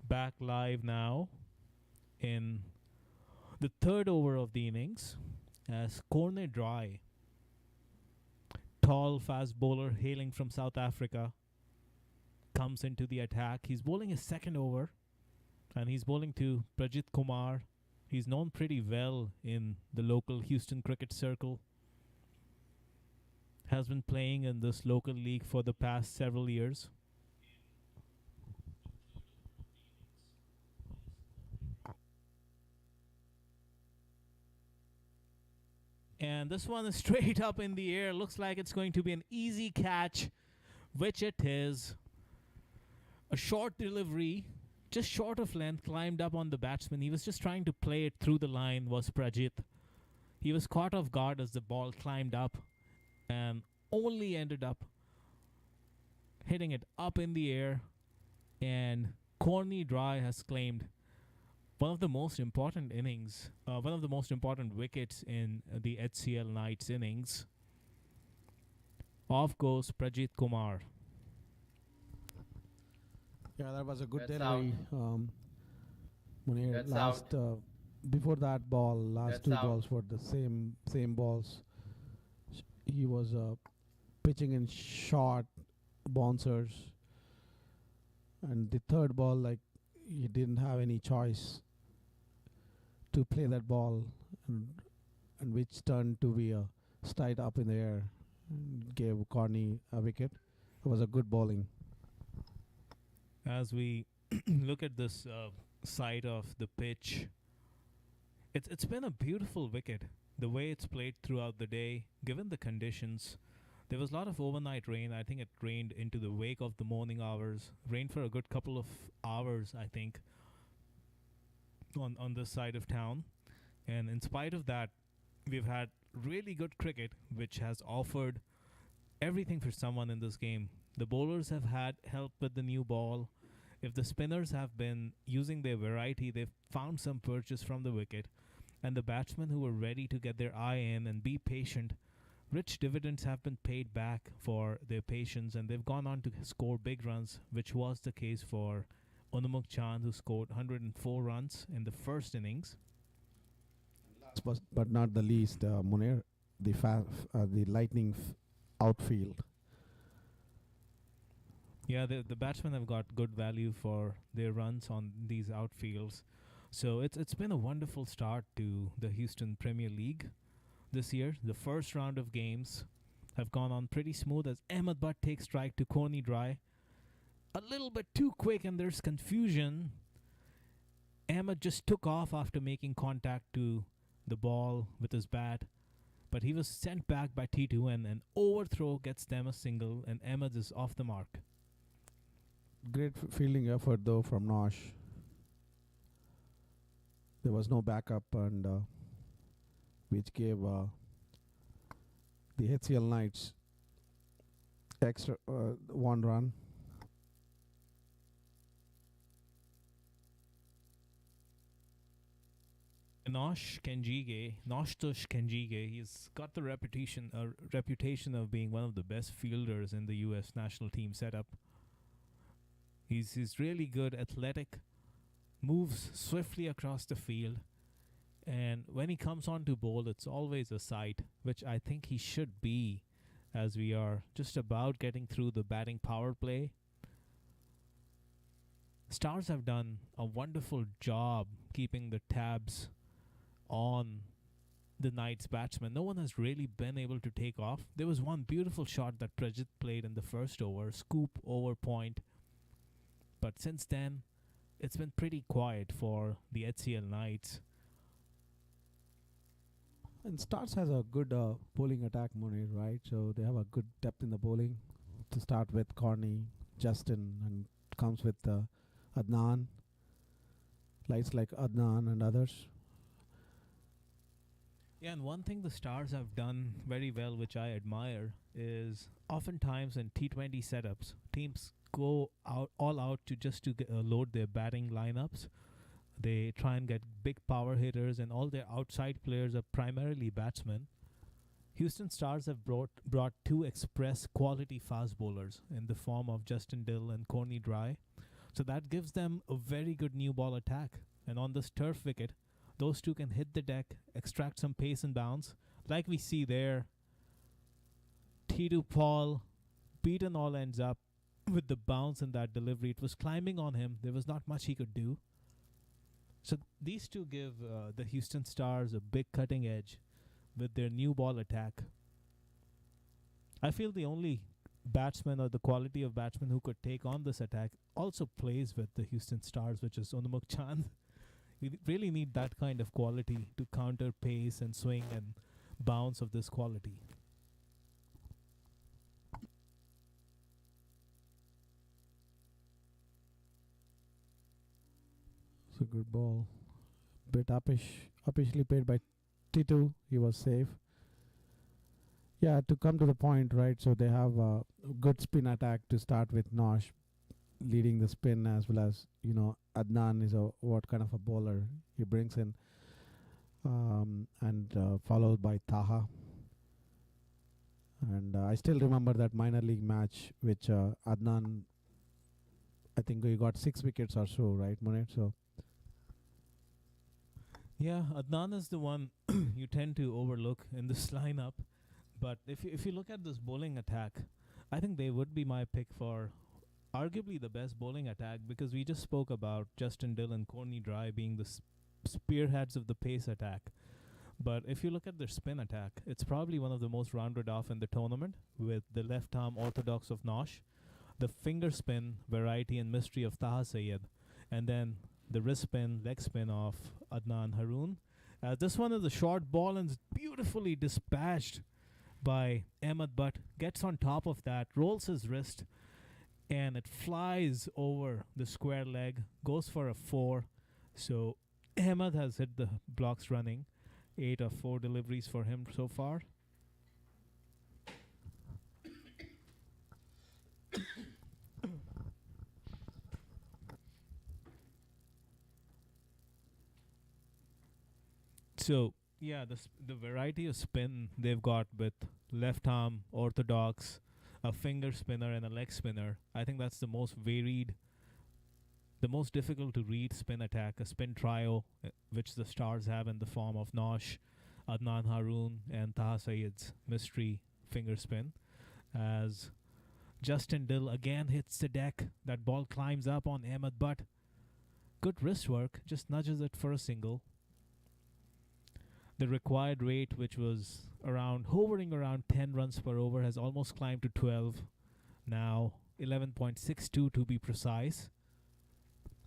back live now in the third over of the innings as Corne Dry, tall fast bowler hailing from South Africa, comes into the attack. He's bowling his second over and he's bowling to Prajit Kumar. He's known pretty well in the local Houston cricket circle. Has been playing in this local league for the past several years. And this one is straight up in the air. Looks like it's going to be an easy catch, which it is. A short delivery, just short of length, climbed up on the batsman. He was just trying to play it through the line, was Prajit. He was caught off guard as the ball climbed up and only ended up hitting it up in the air. And Corny Dry has claimed one of the most important innings, one of the most important wickets in the HCL Knights innings. Off goes Prajit Kumar. Yeah, that was a good That's delivery. Munir, That's last before that ball, last That's two out. balls were the same balls. He was pitching in short bouncers, and the third ball, like, he didn't have any choice to play that ball, and which turned to be a straight up in the air, and gave Corny a wicket. It was a good bowling. As we look at this side of the pitch, it's been a beautiful wicket. The way it's played throughout the day, given the conditions. There was a lot of overnight rain. I think it rained into the wake of the morning hours. Rained for a good couple of hours, I think, on this side of town. And in spite of that, we've had really good cricket, which has offered everything for someone in this game. The bowlers have had help with the new ball. If the spinners have been using their variety, they've found some purchase from the wicket. And the batsmen who were ready to get their eye in and be patient, rich dividends have been paid back for their patience, and they've gone on to score big runs, which was the case for Onumuk Chand, who scored 104 runs in the first innings. But not the least, Munir, the Lightning outfield. Yeah, the batsmen have got good value for their runs on these outfields. So it's been a wonderful start to the Houston Premier League this year. The first round of games have gone on pretty smooth as Ahmed Butt takes strike to Corny Dry. A little bit too quick and there's confusion. Ahmed just took off after making contact to the ball with his bat. But he was sent back by T2 and an overthrow gets them a single and Ahmed is off the mark. Great fielding effort though from Nosh. There was no backup, and which gave the HCL Knights extra one run. Noshtush Kenjige, he's got the reputation of being one of the best fielders in the U.S. national team setup. He's really good, athletic, moves swiftly across the field, and when he comes on to bowl, it's always a sight, which I think he should be, as we are just about getting through the batting power play. Stars have done a wonderful job keeping the tabs on the Knights batsmen. No one has really been able to take off. There was one beautiful shot that Prajit played in the first over, scoop over point. But since then, it's been pretty quiet for the HCL Knights. And Stars has a good bowling attack, Munir, right? So they have a good depth in the bowling. To start with Corny, Justin, and comes with Adnan. Lights like Adnan and others. Yeah, and one thing the Stars have done very well, which I admire, is oftentimes in T20 setups, teams go all out to load their batting lineups. They try and get big power hitters, and all their outside players are primarily batsmen. Houston Stars have brought two express quality fast bowlers in the form of Justin Dill and Corny Dry. So that gives them a very good new ball attack. And on this turf wicket, those two can hit the deck, extract some pace and bounce. Like we see there, T2 Paul beaten all ends up with the bounce in that delivery. It was climbing on him. There was not much he could do. So these two give the Houston Stars a big cutting edge with their new ball attack. I feel the only batsman or the quality of batsman who could take on this attack also plays with the Houston Stars, which is Onamuk Chand. You really need that kind of quality to counter pace and swing and bounce of this quality. It's a good ball. Bit uppishly played by T2. He was safe. Yeah, to come to the point, right? So they have a good spin attack to start with. Nosh leading the spin, as well as Adnan is a what kind of a bowler he brings in, and followed by Taha. And I still remember that minor league match, which Adnan, I think he got 6 wickets or so, right, Munir? So Yeah, Adnan is the one you tend to overlook in this lineup. But if you look at this bowling attack, I think they would be my pick for arguably the best bowling attack, because we just spoke about Justin Dill and Corny Dry being the spearheads of the pace attack. But if you look at their spin attack, it's probably one of the most rounded off in the tournament, with the left arm orthodox of Nosh, the finger spin variety and mystery of Taha Sayed, and then the wrist spin, leg spin of Adnan Haroon. This one is a short ball and is beautifully dispatched by Ahmed Butt. Gets on top of that, rolls his wrist, and it flies over the square leg, goes for a 4. So Ahmed has hit the blocks running. 8 of 4 deliveries for him so far. So yeah, the variety of spin they've got with left arm orthodox, a finger spinner and a leg spinner. I think that's the most varied, the most difficult to read spin attack, a spin trio, which the Stars have in the form of Nosh, Adnan Haroon, and Taha Sayed's mystery finger spin. As Justin Dill again hits the deck, that ball climbs up on Ahmed Butt. Good wrist work, just nudges it for a single. The required rate, which was hovering around 10 runs per over, has almost climbed to 12. Now 11.62 to be precise.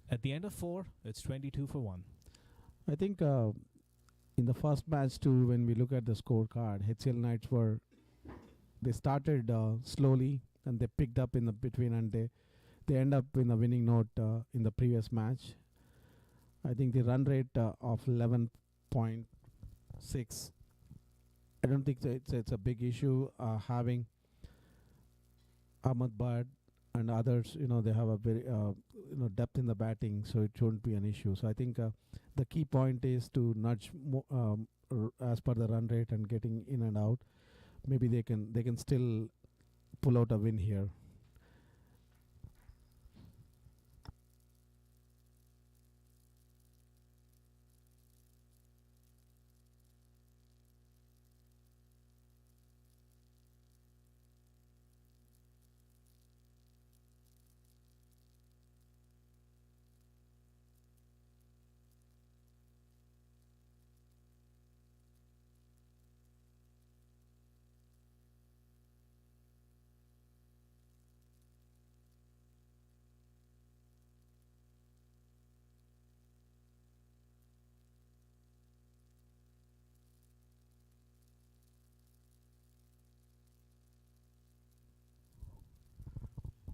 At the end of 4, it's 22 for 1. I think in the first match too, when we look at the scorecard, HCL Knights they started slowly and they picked up in the between, and they end up in a winning note in the previous match. I think the run rate of 11.6. I don't think it's a big issue having Ahmed Bad and others. They have a very depth in the batting, so it shouldn't be an issue. So I think the key point is to nudge as per the run rate and getting in and out. Maybe they can still pull out a win here.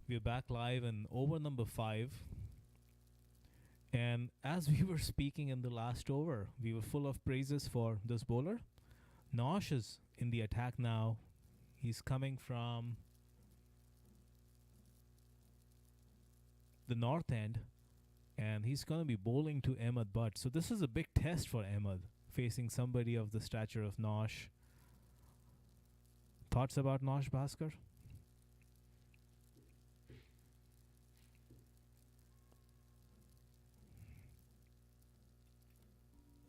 We're back live in over number 5. And as we were speaking in the last over, we were full of praises for this bowler. Nosh is in the attack now. He's coming from the north end, and he's going to be bowling to Ahmed Butt. So this is a big test for Ahmed, facing somebody of the stature of Nosh. Thoughts about Nosh, Bhaskar?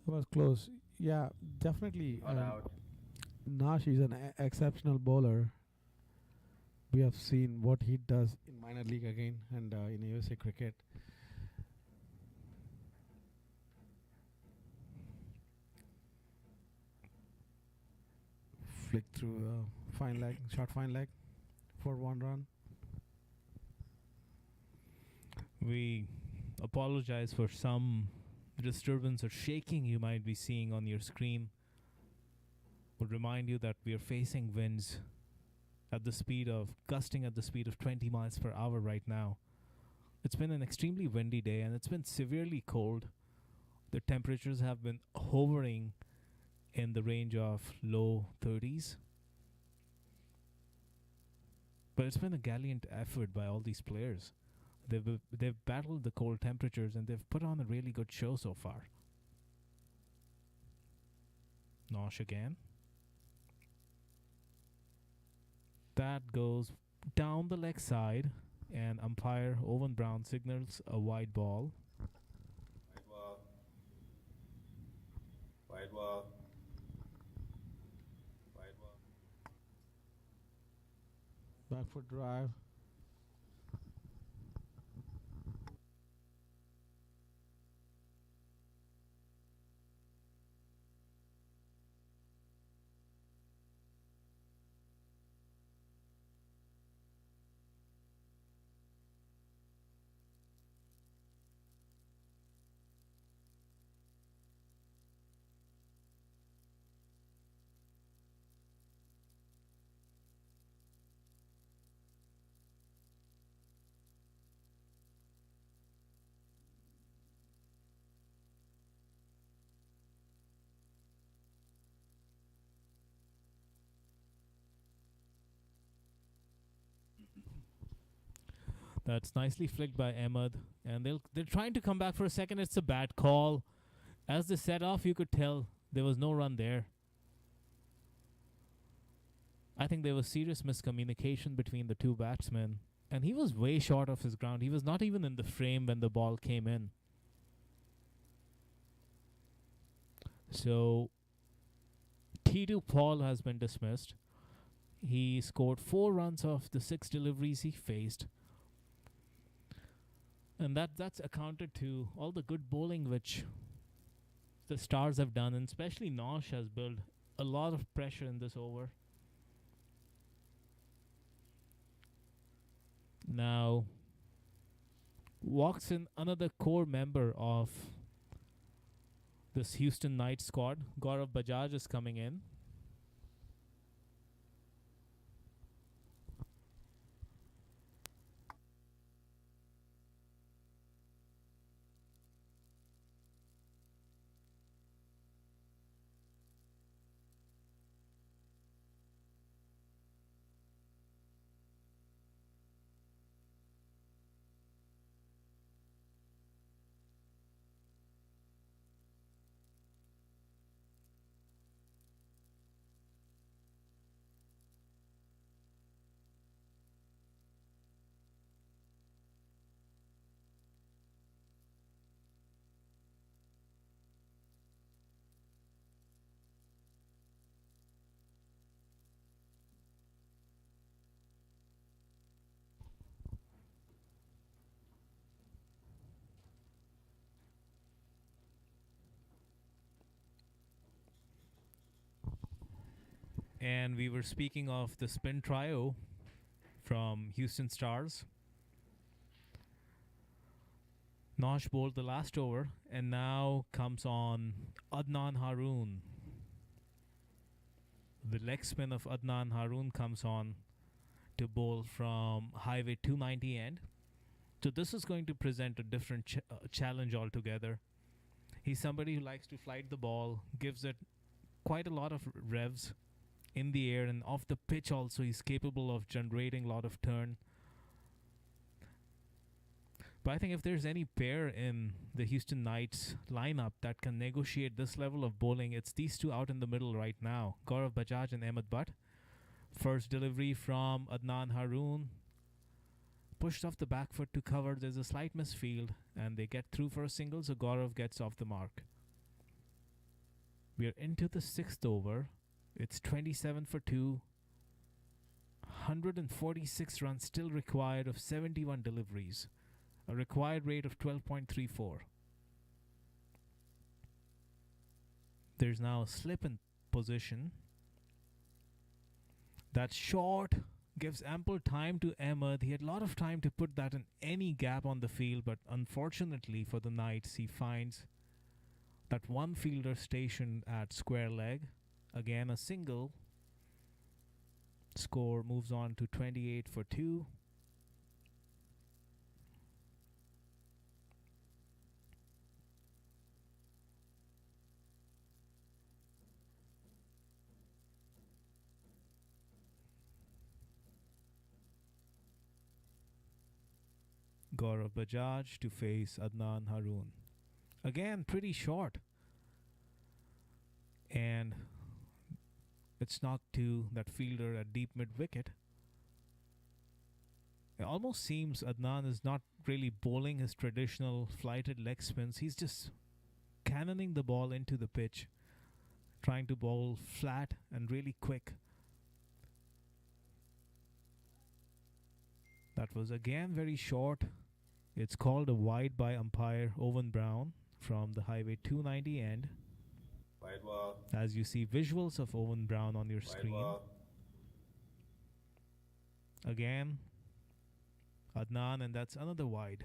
It was close. Yeah, definitely. Not out. Nash is an exceptional bowler. We have seen what he does in minor league again and in USA cricket. Flick through fine leg, short fine leg for 1 run. We apologize for some disturbance or shaking you might be seeing on your screen. Would remind you that we are facing winds at the speed of gusting at the speed of 20 miles per hour right now. It's been an extremely windy day and it's been severely cold. The temperatures have been hovering in the range of low 30s. But it's been a gallant effort by all these players. They've battled the cold temperatures and they've put on a really good show so far. Nosh again. That goes down the leg side, and umpire Owen Brown signals a wide ball. Wide ball. Wide ball. Wide ball. Back foot drive. That's nicely flicked by Ahmed, and they're trying to come back for a second. It's a bad call. As they set off, you could tell there was no run there. I think there was serious miscommunication between the two batsmen, and he was way short of his ground. He was not even in the frame when the ball came in. So T2 Paul has been dismissed. He scored 4 runs off the 6 deliveries he faced. And that's accounted to all the good bowling which the Stars have done, and especially Nosh has built a lot of pressure in this over. Now walks in another core member of this Houston Knights squad. Gaurav Bajaj is coming in. And we were speaking of the spin trio from Houston Stars. Nosh bowled the last over, and now comes on Adnan Haroon. The leg spin of Adnan Haroon comes on to bowl from Highway 290 end. So this is going to present a different challenge altogether. He's somebody who likes to flight the ball, gives it quite a lot of revs in the air and off the pitch also. He's capable of generating a lot of turn. But I think if there's any pair in the Houston Knights lineup that can negotiate this level of bowling, it's these two out in the middle right now, Gaurav Bajaj and Ahmed Butt. First delivery from Adnan Haroon, pushed off the back foot to cover. There's a slight misfield and they get through for a single, so Gaurav gets off the mark. We are into the sixth over. It's 27 for 2. 146 runs still required of 71 deliveries. A required rate of 12.34. There's now a slip in position. That short gives ample time to Ahmed. He had a lot of time to put that in any gap on the field, but unfortunately for the Knights, he finds that one fielder stationed at square leg. Again, a single. Score moves on to 28 for 2. Gaurav Bajaj to face Adnan Haroon. Again, pretty short. And it's knocked to that fielder at deep mid wicket. It almost seems Adnan is not really bowling his traditional flighted leg spins. He's just cannoning the ball into the pitch, trying to bowl flat and really quick. That was again very short. It's called a wide by umpire Owen Brown from the Highway 290 end. Wide ball. As you see visuals of Owen Brown on your Wide screen. ball. Again, Adnan, and that's another wide.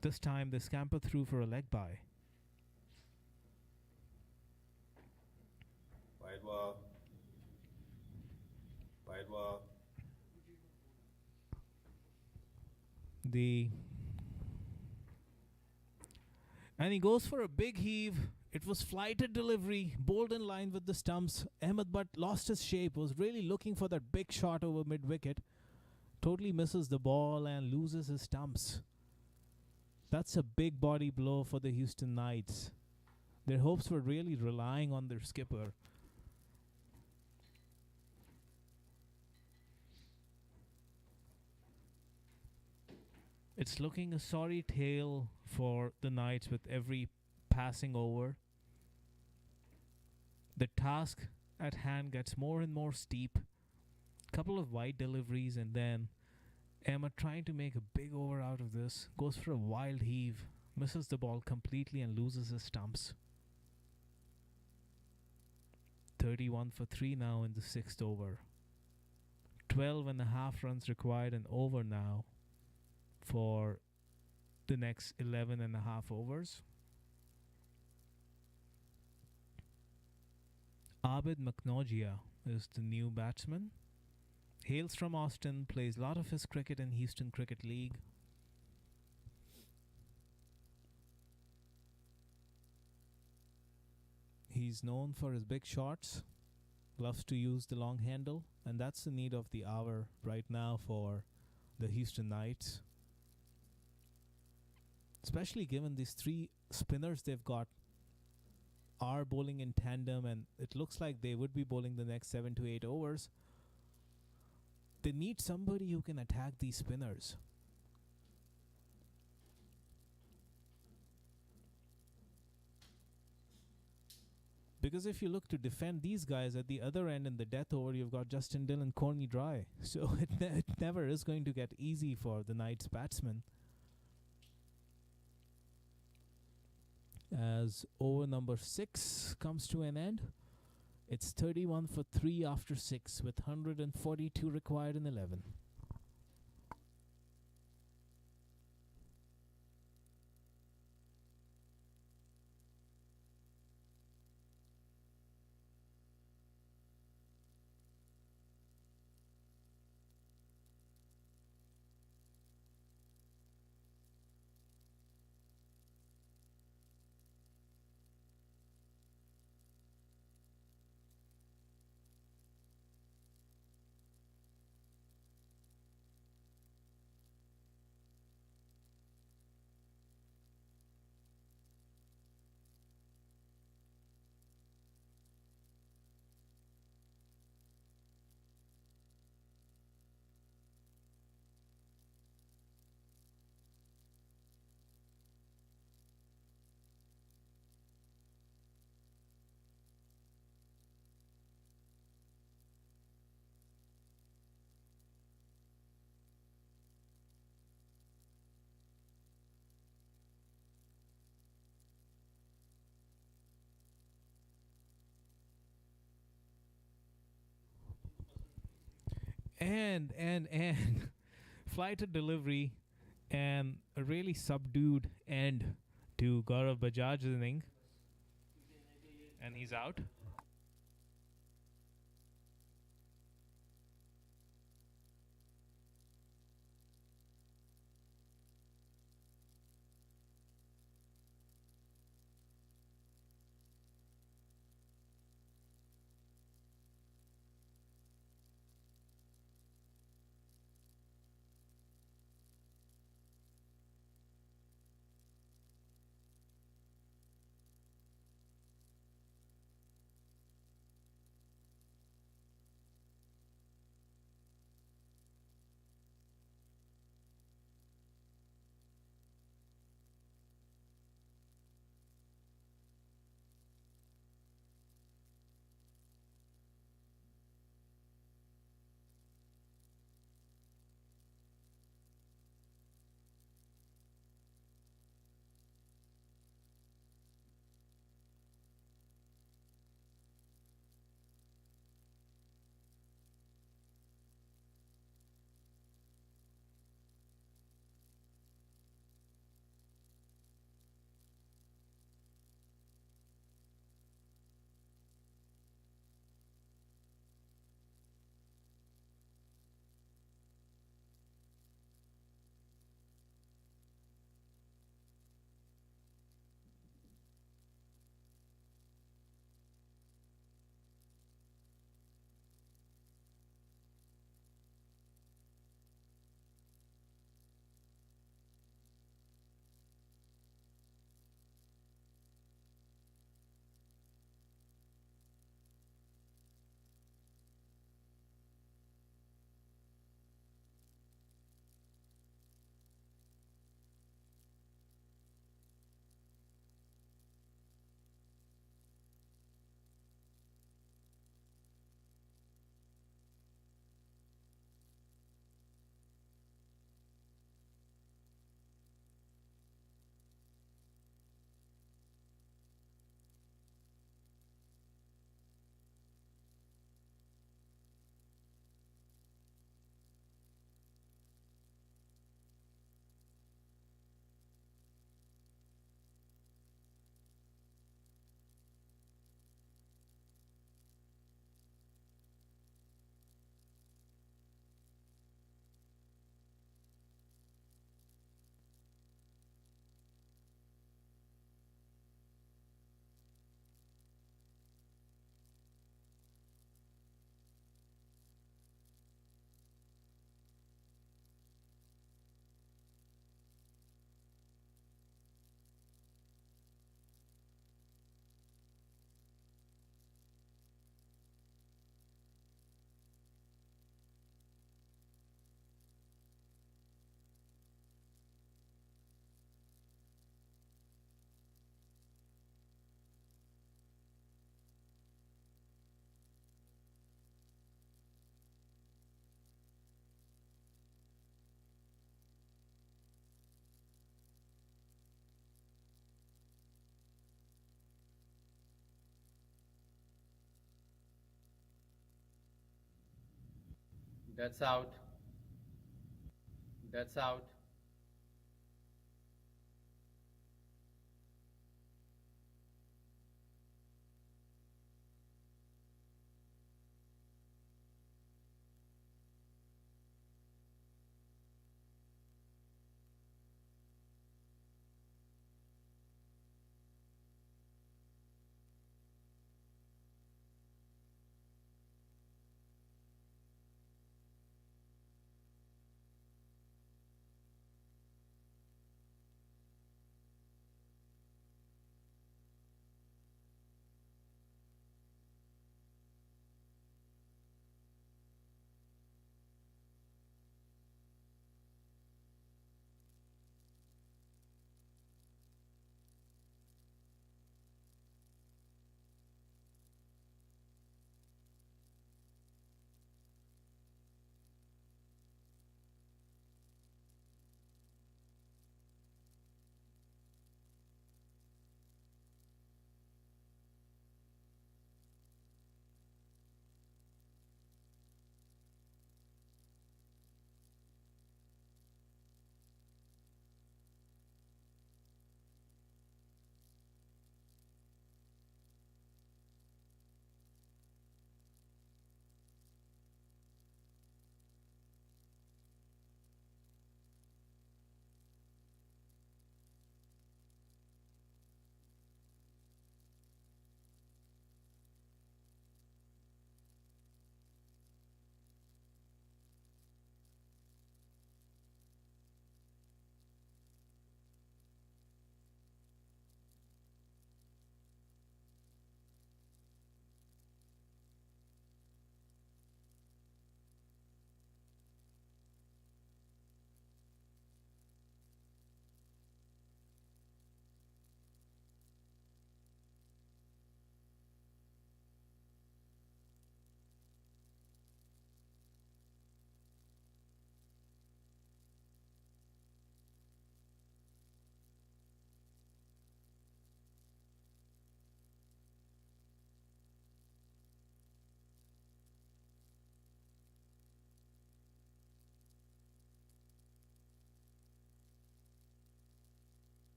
This time they scamper through for a leg bye. Wide ball. Wide ball. And he goes for a big heave. It was flighted delivery, bowled in line with the stumps. Ahmed Butt lost his shape, was really looking for that big shot over mid wicket. Totally misses the ball and loses his stumps. That's a big body blow for the Houston Knights. Their hopes were really relying on their skipper. It's looking a sorry tale for the Knights with every passing over. The task at hand gets more and more steep. Couple of wide deliveries and then Emma trying to make a big over out of this. Goes for a wild heave. Misses the ball completely and loses his stumps. 31 for 3 now in the sixth over. 12 and a half runs required and over now for the next 11 and a half overs. Abid Maknogia is the new batsman. Hails from Austin, plays a lot of his cricket in Houston Cricket League. He's known for his big shots, loves to use the long handle, and that's the need of the hour right now for the Houston Knights. Especially given these three spinners they've got are bowling in tandem, and it looks like they would be bowling the next 7 to 8 overs. They need somebody who can attack these spinners. Because if you look to defend these guys at the other end in the death over, you've got Justin Dillon, Corny Dry. So it never is going to get easy for the Knights batsmen. As over number 6 comes to an end, it's 31 for 3 after 6 with 142 required in 11. and flight to delivery, and a really subdued end to Gaurav Bajaj's inning, and he's out. That's out. That's out.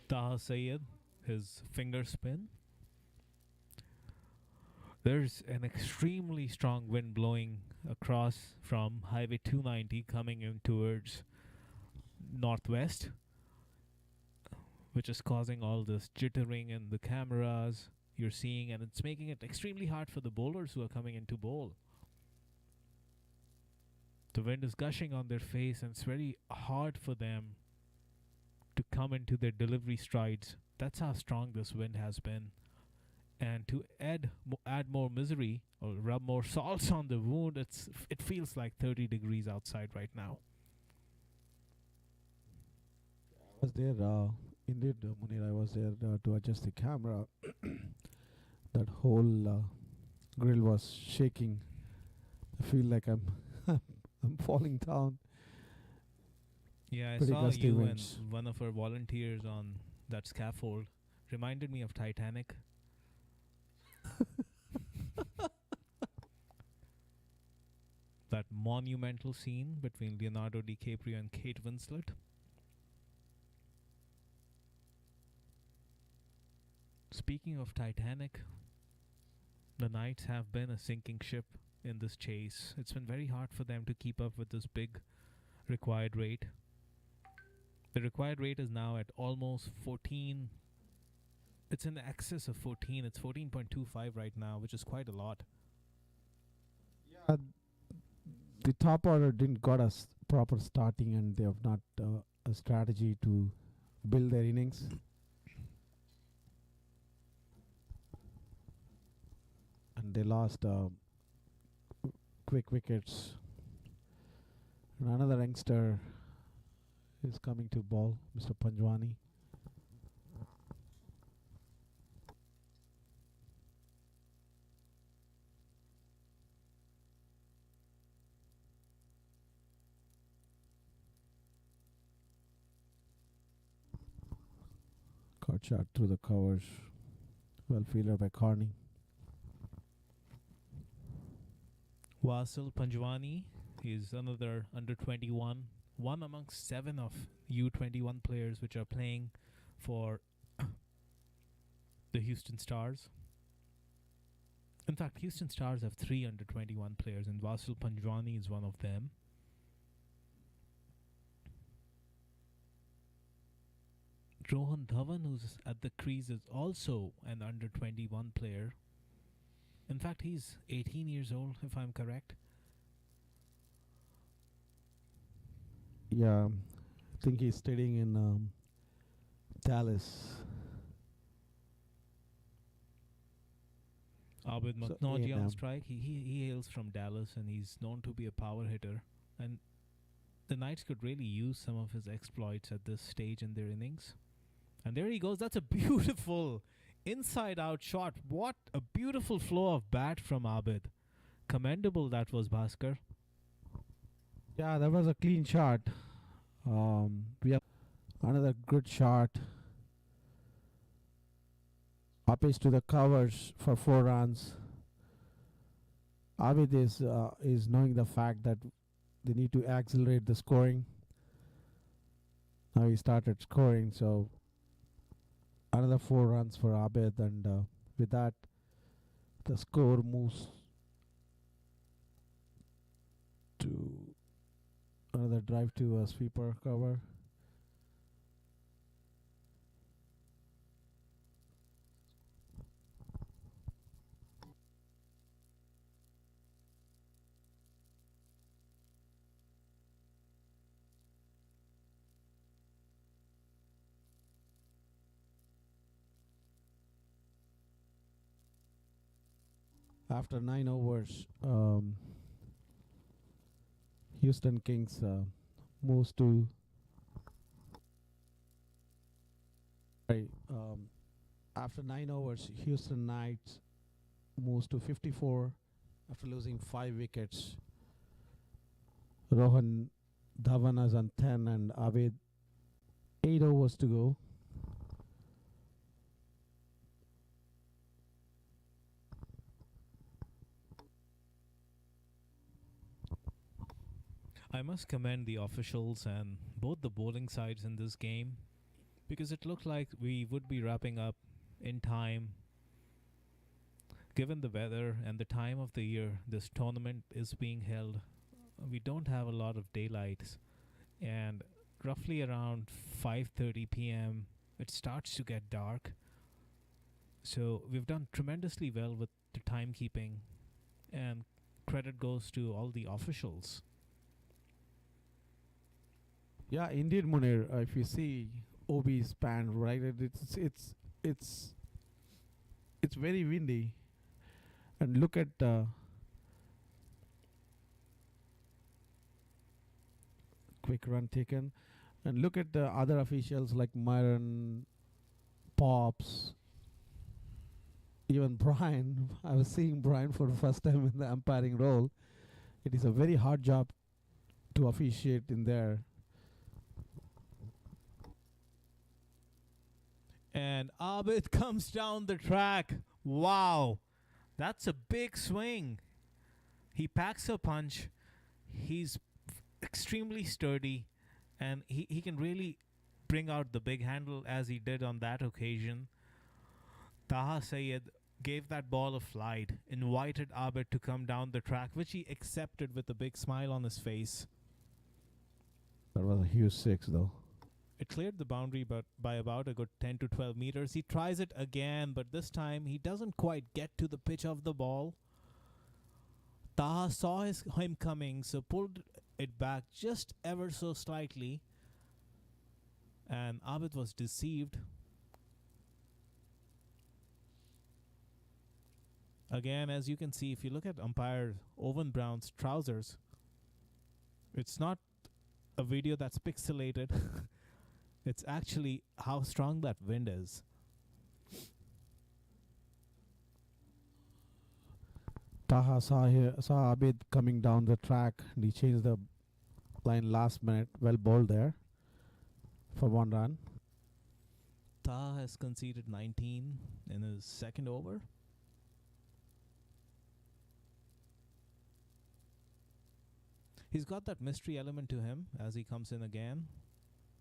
Taha Sayed, his finger spin. There's an extremely strong wind blowing across from Highway 290 coming in towards northwest, which is causing all this jittering in the cameras you're seeing, and it's making it extremely hard for the bowlers who are coming in to bowl. The wind is gushing on their face, and it's very hard for them to come into their delivery strides. That's how strong this wind has been. And to add more misery or rub more salts on the wound, it feels like 30 degrees outside right now. I was there, indeed, Munir. I was there to adjust the camera. That whole grill was shaking. I feel like I'm I'm falling down. Yeah, I Pretty saw gusty you winds. and one of our volunteers on that scaffold. Reminded me of Titanic. That monumental scene between Leonardo DiCaprio and Kate Winslet. Speaking of Titanic, the Knights have been a sinking ship in this chase. It's been very hard for them to keep up with this big required rate. The required rate is now at almost 14. It's in excess of 14. It's 14.25 right now, which is quite a lot. Yeah, the top order didn't got us proper starting, and they have not a strategy to build their innings. And they lost quick wickets. And another youngster is coming to ball, Mr. Panjwani. Caught shot through the covers. Well fielded by Carney. Wasil Panjwani is another under 21, one amongst 7 of U21 players which are playing for the Houston Stars. In fact, Houston Stars have 3 under 21 players, and Wasil Panjwani is one of them. Rohan Dhawan, who's at the crease, is also an under 21 player. In fact, he's 18 years old, if I'm correct. Yeah, I think he's studying in Dallas. Abid So, Maknaji on A&M. strike. He hails from Dallas, and he's known to be a power hitter. And the Knights could really use some of his exploits at this stage in their innings. And there he goes. That's a beautiful inside-out shot. What a beautiful flow of bat from Abid. Commendable that was, Bhaskar. Yeah, that was a clean shot. We have another good shot. Uppish to the covers for 4 runs. Abid is knowing the fact that they need to accelerate the scoring. Now he started scoring, so another 4 runs for Abid, and with that, the score moves to another drive to a sweeper cover. After 9 overs, Houston Kings moves to after 9 overs, Houston Knights moves to 54 after losing 5 wickets. Rohan Dhawan is on 10 and Abid 8 overs to go. I must commend the officials and both the bowling sides in this game. because it looked like we would be wrapping up in time. Given the weather and the time of the year this tournament is being held, we don't have a lot of daylight, and roughly around 5:30 p.m. it starts to get dark. So we've done tremendously well with the timekeeping, and credit goes to all the officials. Yeah, indeed, Munir. If you see OB span, right, it's it's very windy, and look at quick run taken, and look at the other officials like Myron, Pops, even Brian. I was seeing Brian for the first time in the umpiring role. It is a very hard job to officiate in there. And Abid comes down the track. Wow, that's a big swing. He packs a punch. He's extremely sturdy, and he can really bring out the big handle as he did on that occasion. Taha Sayed gave that ball a flight, invited Abid to come down the track, which he accepted with a big smile on his face. That was a huge six, though. It cleared the boundary but by about a good 10 to 12 meters. He tries it again, but this time he doesn't quite get to the pitch of the ball. Taha saw him coming, so pulled it back just ever so slightly. And Abid was deceived. Again, as you can see, if you look at umpire Owen Brown's trousers, it's not a video that's pixelated. It's actually how strong that wind is. Taha saw Abid coming down the track, and he changed the line last minute. Well bowled there for one run. Taha has conceded 19 in his second over. He's got that mystery element to him as he comes in again.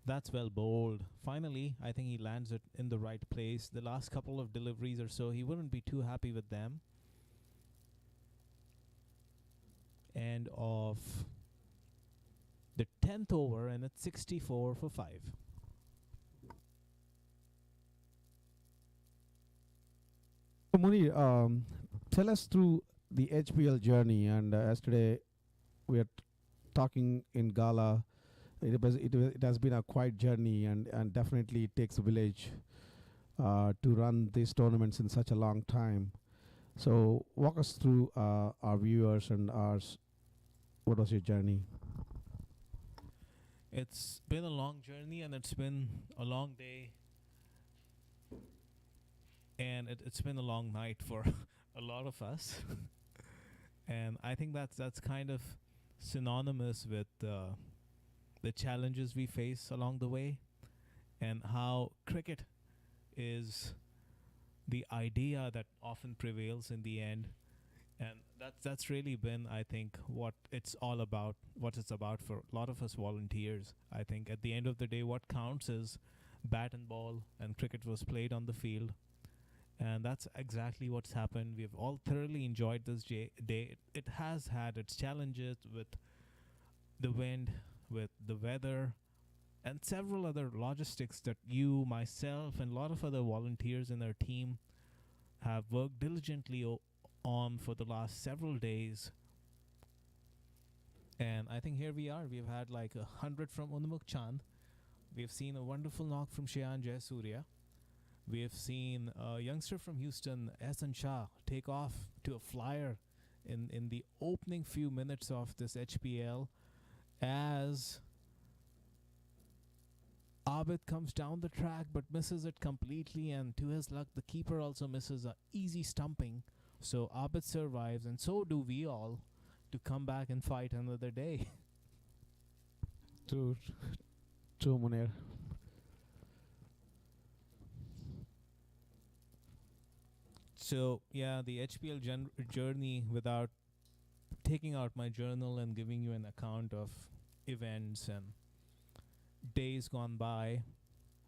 That's well bowled. Finally, I think he lands it in the right place. The last couple of deliveries or so, he wouldn't be too happy with them. End of the 10th over, and it's 64 for 5. Muni, tell us through the HPL journey. And yesterday we are talking in Gala. It has been a quiet journey, and definitely it takes a village to run these tournaments in such a long time. So walk us through our viewers and ours. What was your journey? It's been a long journey, and it's been a long day, and it's been a long night for a lot of us. And I think that's kind of synonymous with the challenges we face along the way, and how cricket is the idea that often prevails in the end. And that's really been, I think, what it's all about, what it's about for a lot of us volunteers. I think at the end of the day, what counts is bat and ball, and cricket was played on the field. And that's exactly what's happened. We've all thoroughly enjoyed this day. It has had its challenges with the wind, with the weather, and several other logistics that you, myself, and a lot of other volunteers in our team have worked diligently on for the last several days. And I think here we are. We've had like 100 from Unmukh Chand. We've seen a wonderful knock from Shayan Jayasurya. We have seen a youngster from Houston, Ehsan Shah, take off to a flyer in the opening few minutes of this HPL, as Abid comes down the track but misses it completely, and to his luck, the keeper also misses a easy stumping. So Abid survives, and so do we all, to come back and fight another day. True, true, Munir. So yeah, the HPL journey, without taking out my journal and giving you an account of events and days gone by,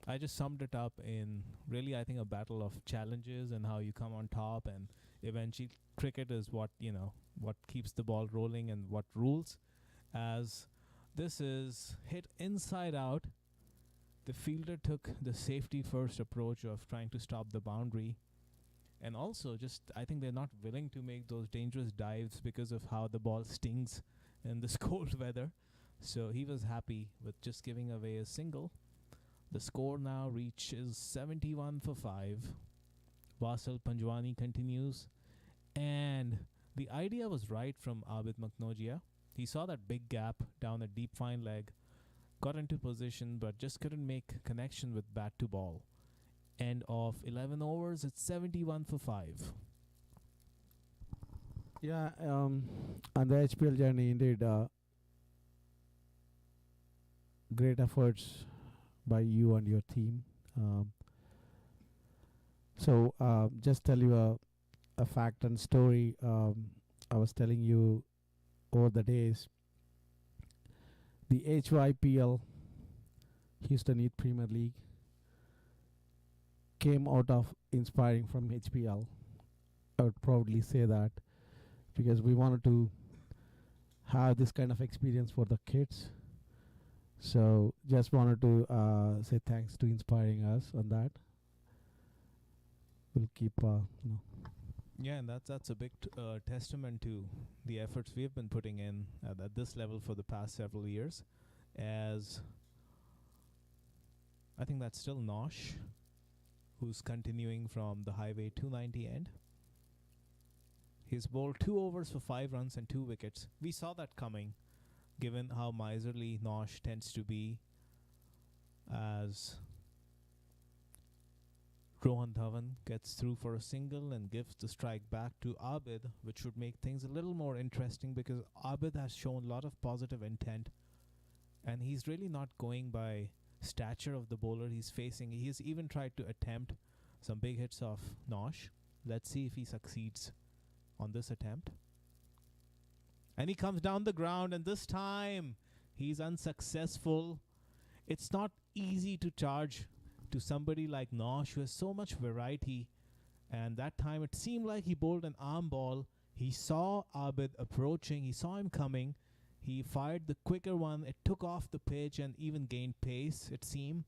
I just summed it up in really, I think, a battle of challenges and how you come on top, and eventually, cricket is what what keeps the ball rolling and what rules. As this is hit inside out, the fielder took the safety first approach of trying to stop the boundary, and also just I think they're not willing to make those dangerous dives because of how the ball stings in this cold weather. So he was happy with just giving away a single. The score now reaches 71 for 5. Vasil Panjwani continues, and the idea was right from Abid Maknogia. He saw that big gap down a deep fine leg, got into position but just couldn't make connection with bat to ball. End of 11 overs, it's 71 for 5. Yeah, on the HPL journey, indeed, great efforts by you and your team. Just tell you a fact and story. I was telling you over the days, the HYPL, Houston Youth Premier League, came out of inspiring from HPL. I would proudly say that because we wanted to have this kind of experience for the kids. So just wanted to say thanks to inspiring us on that. We'll keep, Yeah, and that's a big testament to the efforts we've been putting in at this level for the past several years. As I think that's still Nosh, who's continuing from the Highway 290 end. He's bowled 2 overs for 5 runs and 2 wickets. We saw that coming, given how miserly Nosh tends to be, as Rohan Dhawan gets through for a single and gives the strike back to Abid, which would make things a little more interesting because Abid has shown a lot of positive intent, and he's really not going by stature of the bowler he's facing. He's even tried to attempt some big hits off Nosh. Let's see if he succeeds on this attempt. And he comes down the ground, and this time he's unsuccessful. It's not easy to charge to somebody like Nosh, who has so much variety. And that time it seemed like he bowled an arm ball. He saw Abid approaching, he saw him coming. He fired the quicker one. It took off the pitch and even gained pace, it seemed.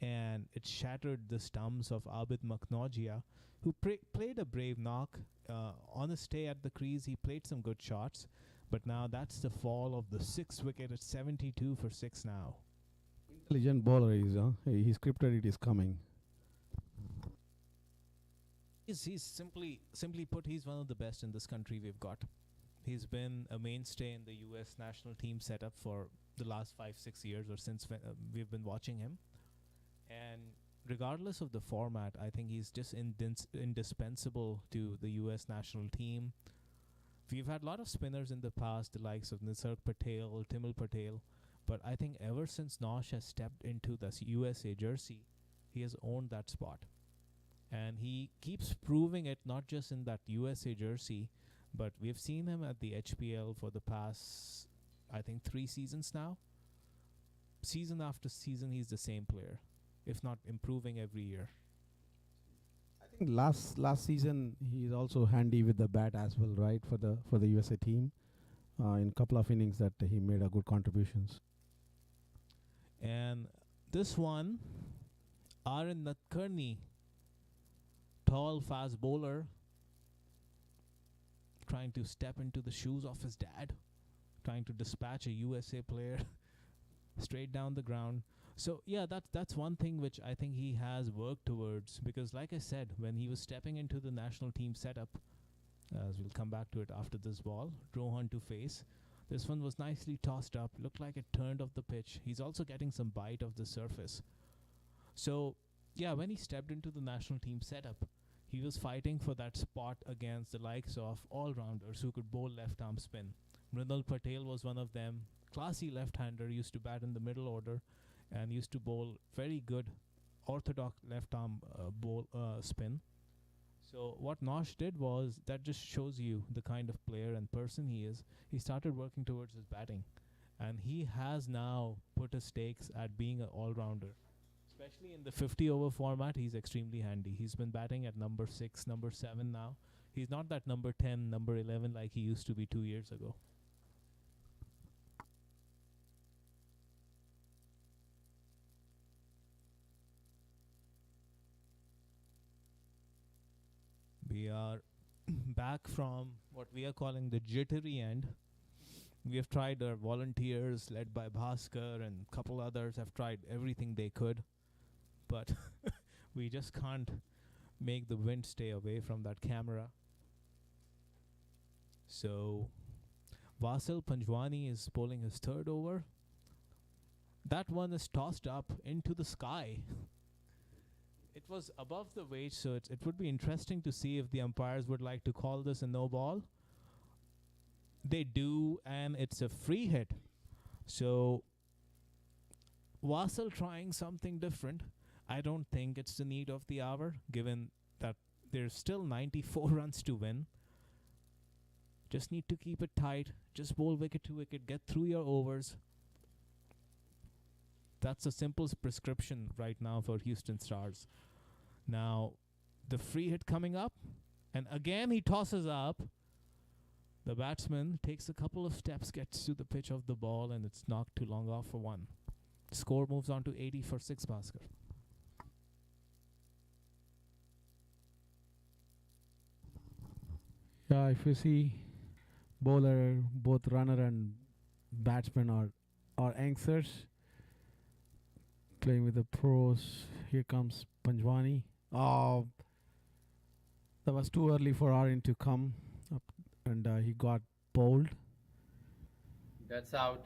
And it shattered the stumps of Abid Maknogia, who played a brave knock. On his stay at the crease, he played some good shots. But now that's the fall of the 6th wicket at 72 for 6 now. intelligent bowler is, he scripted it is coming. He's simply put, he's one of the best in this country we've got. He's been a mainstay in the US national team setup for the last 5-6 years, or since we've been watching him. And regardless of the format, I think he's just indispensable to the US national team. We've had a lot of spinners in the past, the likes of Nisarg Patel, Timil Patel, but I think ever since Nosh has stepped into the USA jersey, he has owned that spot. And he keeps proving it, not just in that USA jersey, but we've seen him at the HPL for the past, I think, 3 seasons now. Season after season, he's the same player, if not improving every year. I think last season he's also handy with the bat as well, right? For the USA team, in a couple of innings that he made a good contributions. And this one, Aaron Nadkarni, tall, fast bowler, trying to step into the shoes of his dad, trying to dispatch a USA player straight down the ground. So yeah, that's one thing which I think he has worked towards, because like I said, when he was stepping into the national team setup, as we'll come back to it after this ball, Rohan to face, this one was nicely tossed up, looked like it turned off the pitch. He's also getting some bite of the surface. So yeah, when he stepped into the national team setup, he was fighting for that spot against the likes of all-rounders who could bowl left-arm spin. Mrinal Patel was one of them. Classy left-hander, used to bat in the middle order and used to bowl very good orthodox left-arm spin. So what Nosh did was, that just shows you the kind of player and person he is. He started working towards his batting, and he has now put his stakes at being an all-rounder. Especially in the 50 over format, he's extremely handy. He's been batting at number 6, number 7 now. He's not that number 10, number 11 like he used to be 2 years ago. We are back from what we are calling the jittery end. We have tried our volunteers led by Bhaskar, and a couple others have tried everything they could, but we just can't make the wind stay away from that camera. So Vasil Panjwani is bowling his third over. That one is tossed up into the sky. It was above the weight, so it would be interesting to see if the umpires would like to call this a no ball. They do, and it's a free hit. So Vasil trying something different. I don't think it's the need of the hour, given that there's still 94 runs to win. Just need to keep it tight. Just bowl wicket to wicket. Get through your overs. That's a simple prescription right now for Houston Stars. Now, the free hit coming up. And again, he tosses up. The batsman takes a couple of steps, gets to the pitch of the ball, and it's knocked too long off for one. Score moves on to 80 for 6, Bhaskar. Yeah, if you see bowler, both runner and batsman are anchors playing with the pros. Here comes Panjwani. Oh, that was too early for Arin to come up, and he got bowled. That's out.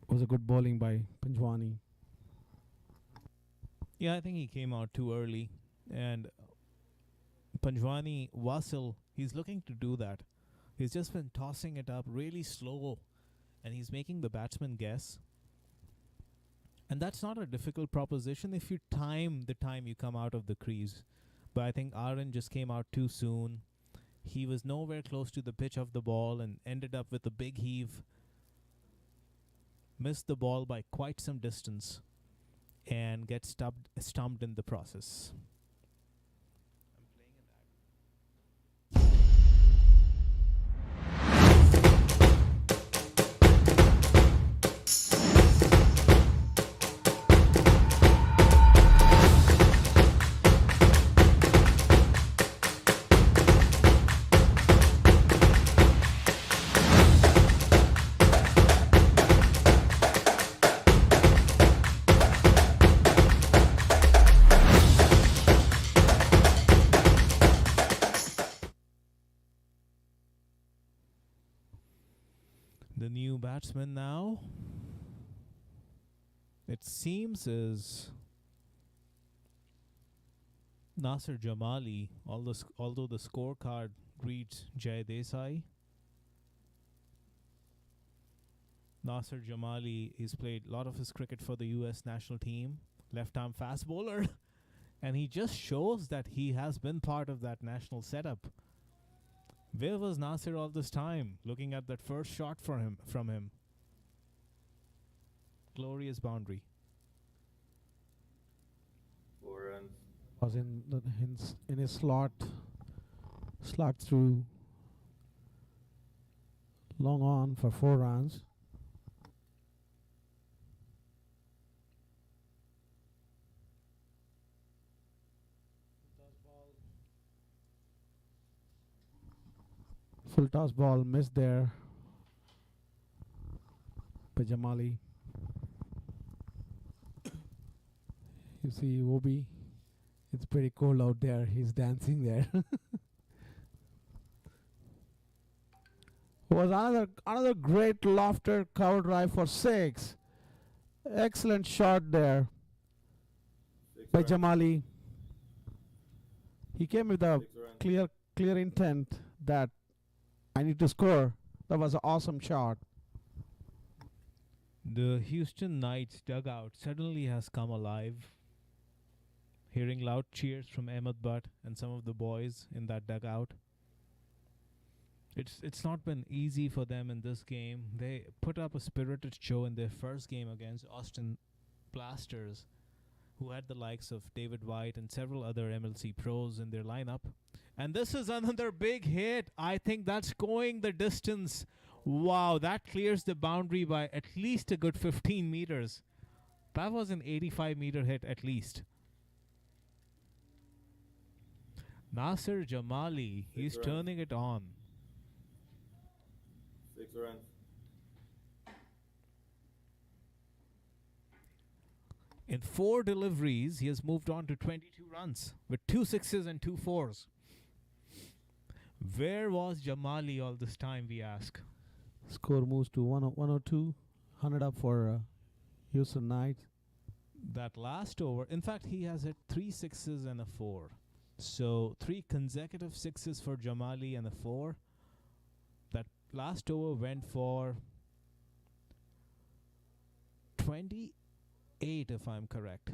Was a good bowling by Panjwani. Yeah, I think he came out too early. And Panjwani, Vasil, he's looking to do that. He's just been tossing it up really slow, and he's making the batsman guess. And that's not a difficult proposition if you time the time you come out of the crease. But I think Aaron just came out too soon. He was nowhere close to the pitch of the ball and ended up with a big heave. Missed the ball by quite some distance and gets stumped in the process. The new batsman now, it seems, is Nasir Jamali, although the scorecard reads Jay Desai. Nasir Jamali, he's played a lot of his cricket for the US national team, left-arm fast bowler, and he just shows that he has been part of that national setup. Where was Nasir all this time? Looking at that first shot from him. Glorious boundary. 4 runs. Was in his slot through long on for 4 runs. Full toss ball missed there by Jamali. You see Obi, it's pretty cold out there. He's dancing there. Was another great lofted cover drive for 6. Excellent shot there 6 by runs. Jamali. He came with a 6 runs. clear intent that I need to score. That was an awesome shot. The Houston Knights dugout suddenly has come alive. Hearing loud cheers from Ahmed Butt and some of the boys in that dugout. It's not been easy for them in this game. They put up a spirited show in their first game against Austin Blasters. who had the likes of David White and several other MLC pros in their lineup. And this is another big hit. I think that's going the distance. Wow, that clears the boundary by at least a good 15 meters. That was an 85-meter hit at least. Nasser Jamali, he's runs. turning it on. 6 runs. In 4 deliveries, he has moved on to 22 runs with 2 sixes and 2 fours. Where was Jamali all this time, we ask? Score moves to 102. 100 up for Houston Knights. That last over, in fact, he has hit 3 sixes and a 4. So 3 consecutive sixes for Jamali and a 4. That last over went for 28, if I'm correct.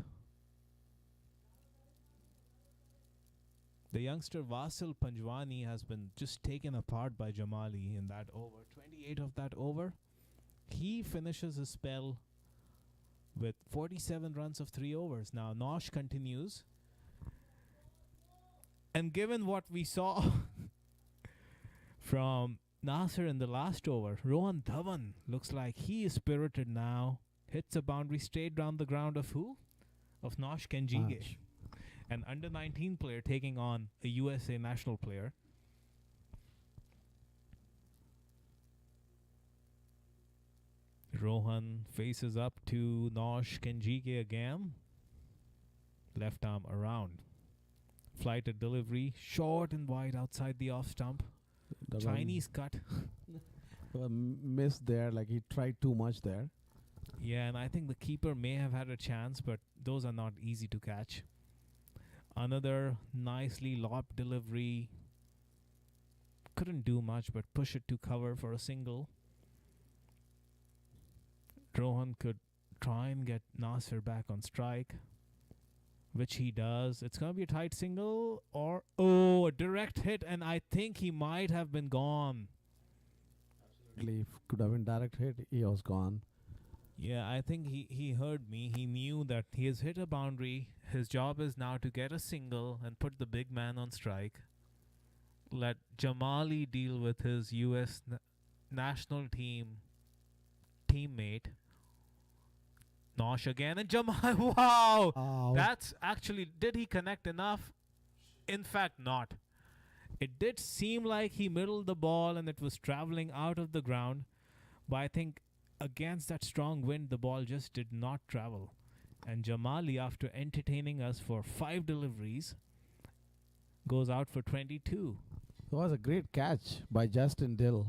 The youngster Vasil Panjwani has been just taken apart by Jamali in that over. 28 of that over. He finishes his spell with 47 runs of 3 overs. Now Nosh continues. And given what we saw from Nasser in the last over, Rohan Dhawan looks like he is spirited now. Hits a boundary straight down the ground of who? Of Nosh Kenjige. Nosh. An under-19 player taking on a USA national player. Rohan faces up to Nosh Kenjige again. Left arm around. Flighted delivery, short and wide outside the off stump. The Chinese cut. missed there, like he tried too much there. Yeah, and I think the keeper may have had a chance, but those are not easy to catch. Another nicely lobbed delivery. Couldn't do much but push it to cover for a single. Rohan could try and get Nasser back on strike, which he does. It's going to be a tight single or, a direct hit, and I think he might have been gone. If could have been direct hit, he was gone. Yeah, I think he heard me. He knew that he has hit a boundary. His job is now to get a single and put the big man on strike. Let Jamali deal with his U.S. national team teammate. Nosh again, and Jamal. Wow! Ow. That's actually, did he connect enough? In fact, not. It did seem like he middled the ball and it was traveling out of the ground, but I think against that strong wind, the ball just did not travel. And Jamali, after entertaining us for 5 deliveries, goes out for 22. It was a great catch by Justin Dill.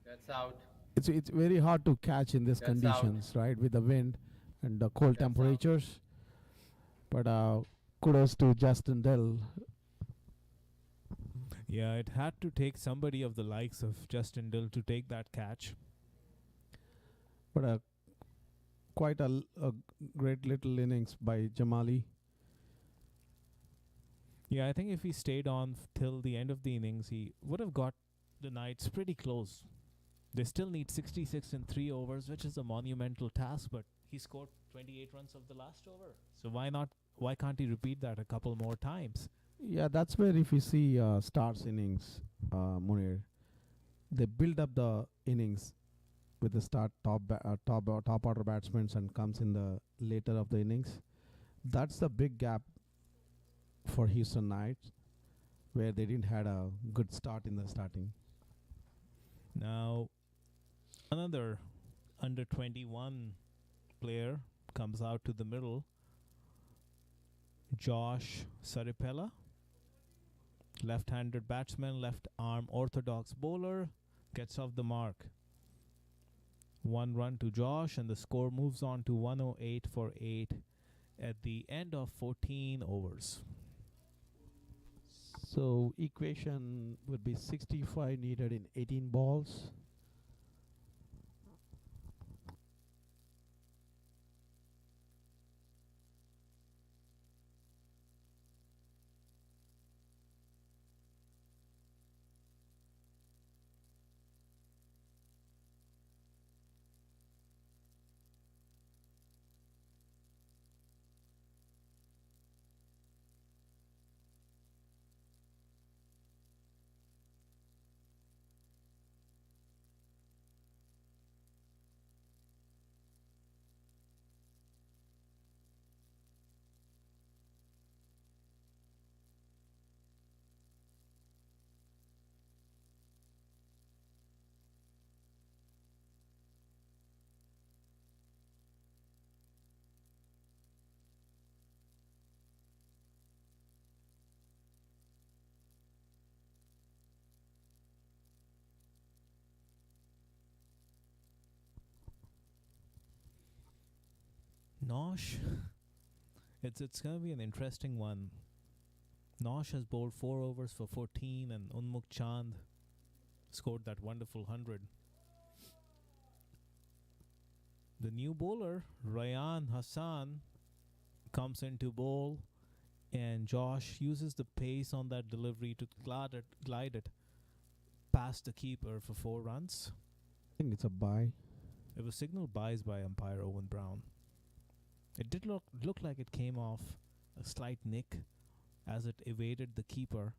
That's out. It's very hard to catch in these That's conditions, right? With the wind and the cold That's out. temperatures. But kudos to Justin Dill. Yeah, it had to take somebody of the likes of Justin Dill to take that catch. But quite a great little innings by Jamali. Yeah, I think if he stayed on till the end of the innings, he would have got the Knights pretty close. They still need 66 in 3 overs, which is a monumental task, but he scored 28 runs of the last over. So why can't he repeat that a couple more times? Yeah, that's where if you see Stars innings, Munir, they build up the innings with the top order batsmen and comes in the later of the innings. That's the big gap for Houston Knights, where they didn't had a good start in the starting. Now, another under 21 player comes out to the middle. Josh Saripella, left-handed batsman, left arm orthodox bowler, gets off the mark. 1 run to Josh, and the score moves on to 108 for 8 at the end of 14 overs. So equation would be 65 needed in 18 balls. Nosh, it's gonna be an interesting one. Nosh has bowled 4 overs for 14, and Unmuk Chand scored that wonderful 100. The new bowler, Ryan Hassan, comes in to bowl, and Josh uses the pace on that delivery to glide it past the keeper for 4 runs. I think it's a bye. It was signaled buys by umpire Owen Brown. It did look like it came off a slight nick as it evaded the keeper,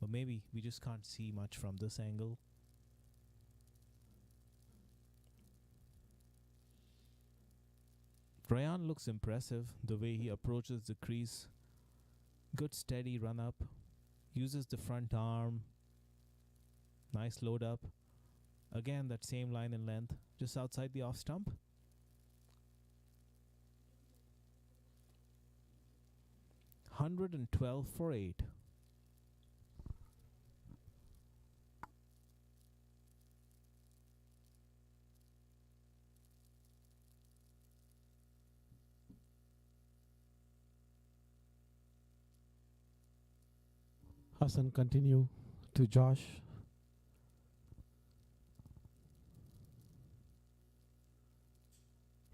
but maybe we just can't see much from this angle. Ryan looks impressive the way he approaches the crease. Good steady run up, uses the front arm, nice load up. Again, that same line in length, just outside the off stump. $112 for 8. Hassan continue to Josh.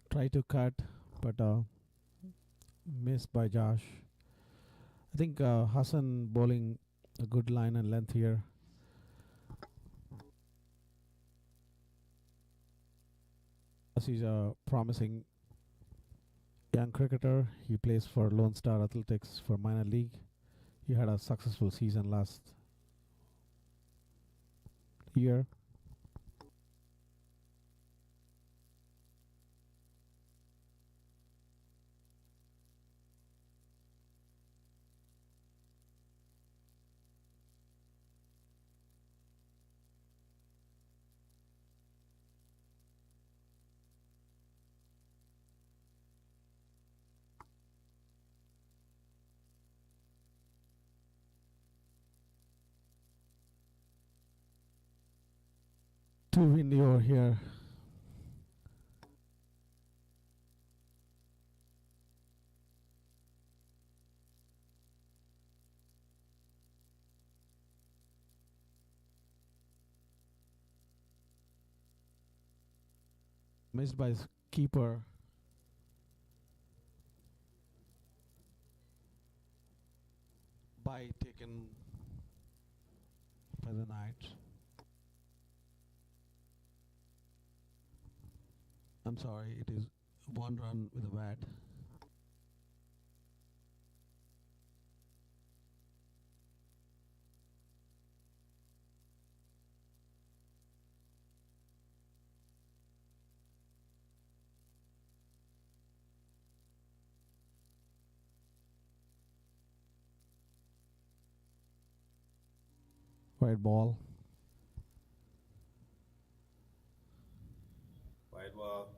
Try to cut, but missed by Josh. I think Hassan bowling a good line and length here. As he's a promising young cricketer. He plays for Lone Star Athletics for minor league. He had a successful season last year. Too windy over here. Missed by his keeper. By taken by the Knights. I'm sorry, it is 1 run with a bat. White ball. Wide ball.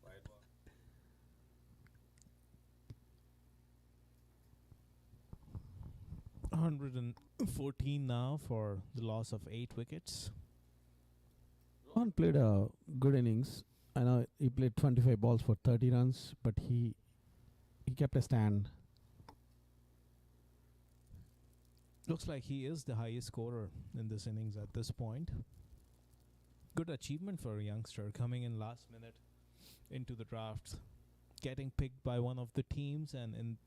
Wide ball. $114 now for the loss of 8 wickets. Rohan played a good innings. I know he played 25 balls for 30 runs, but he kept a stand. Looks like he is the highest scorer in this innings at this point. Good achievement for a youngster coming in last minute into the drafts, getting picked by one of the teams, and in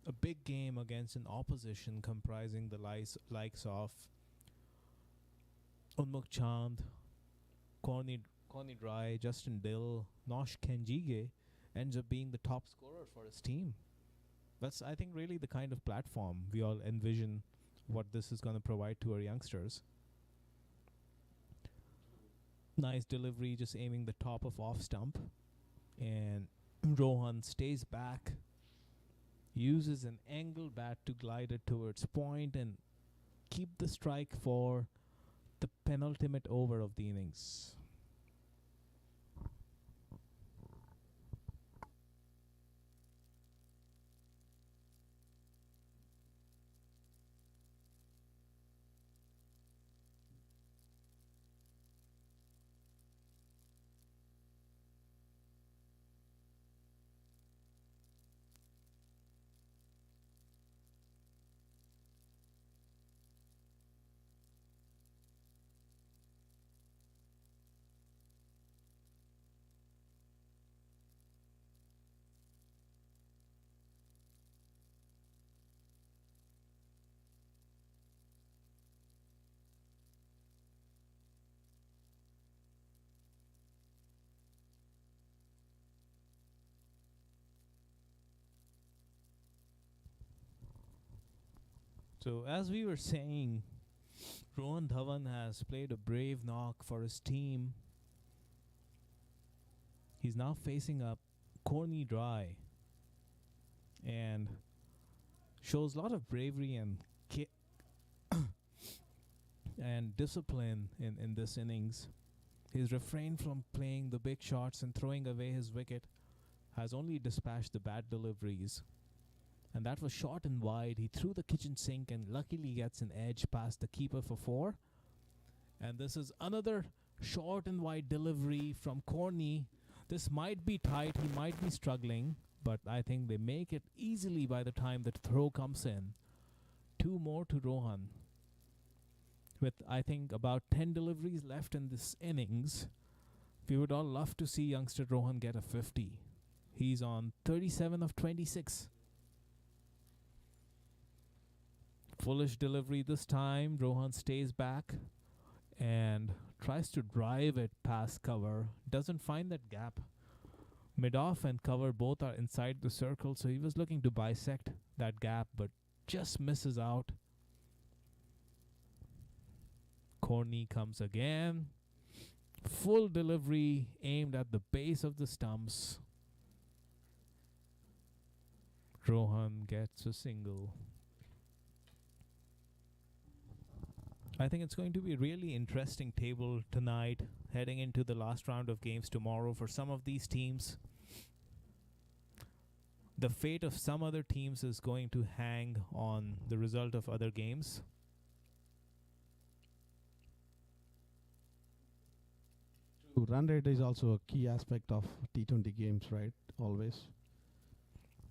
a big game against an opposition comprising the likes of Unmuk Chand, Corny Dry, Justin Dill, Nosh Kenjige, ends up being the top scorer for his team. That's, I think, really the kind of platform we all envision what this is going to provide to our youngsters. Nice delivery, just aiming the top of off stump. And Rohan stays back, uses an angle bat to glide it towards point and keep the strike for the penultimate over of the innings. So, as we were saying, Rohan Dhawan has played a brave knock for his team. He's now facing up Corny Dry and shows a lot of bravery and and discipline in this innings. His refrain from playing the big shots and throwing away his wicket has only dispatched the bad deliveries. And that was short and wide. He threw the kitchen sink and luckily gets an edge past the keeper for 4. And this is another short and wide delivery from Corny. This might be tight. He might be struggling. But I think they make it easily by the time the throw comes in. 2 more to Rohan. With, I think, about 10 deliveries left in this innings, we would all love to see youngster Rohan get a 50. He's on 37 of 26. Foolish delivery this time. Rohan stays back and tries to drive it past cover. Doesn't find that gap. Mid-off and cover both are inside the circle, so he was looking to bisect that gap, but just misses out. Corny comes again. Full delivery aimed at the base of the stumps. Rohan gets a single. I think it's going to be a really interesting table tonight, heading into the last round of games tomorrow for some of these teams. The fate of some other teams is going to hang on the result of other games. Run rate is also a key aspect of T20 games, right? Always.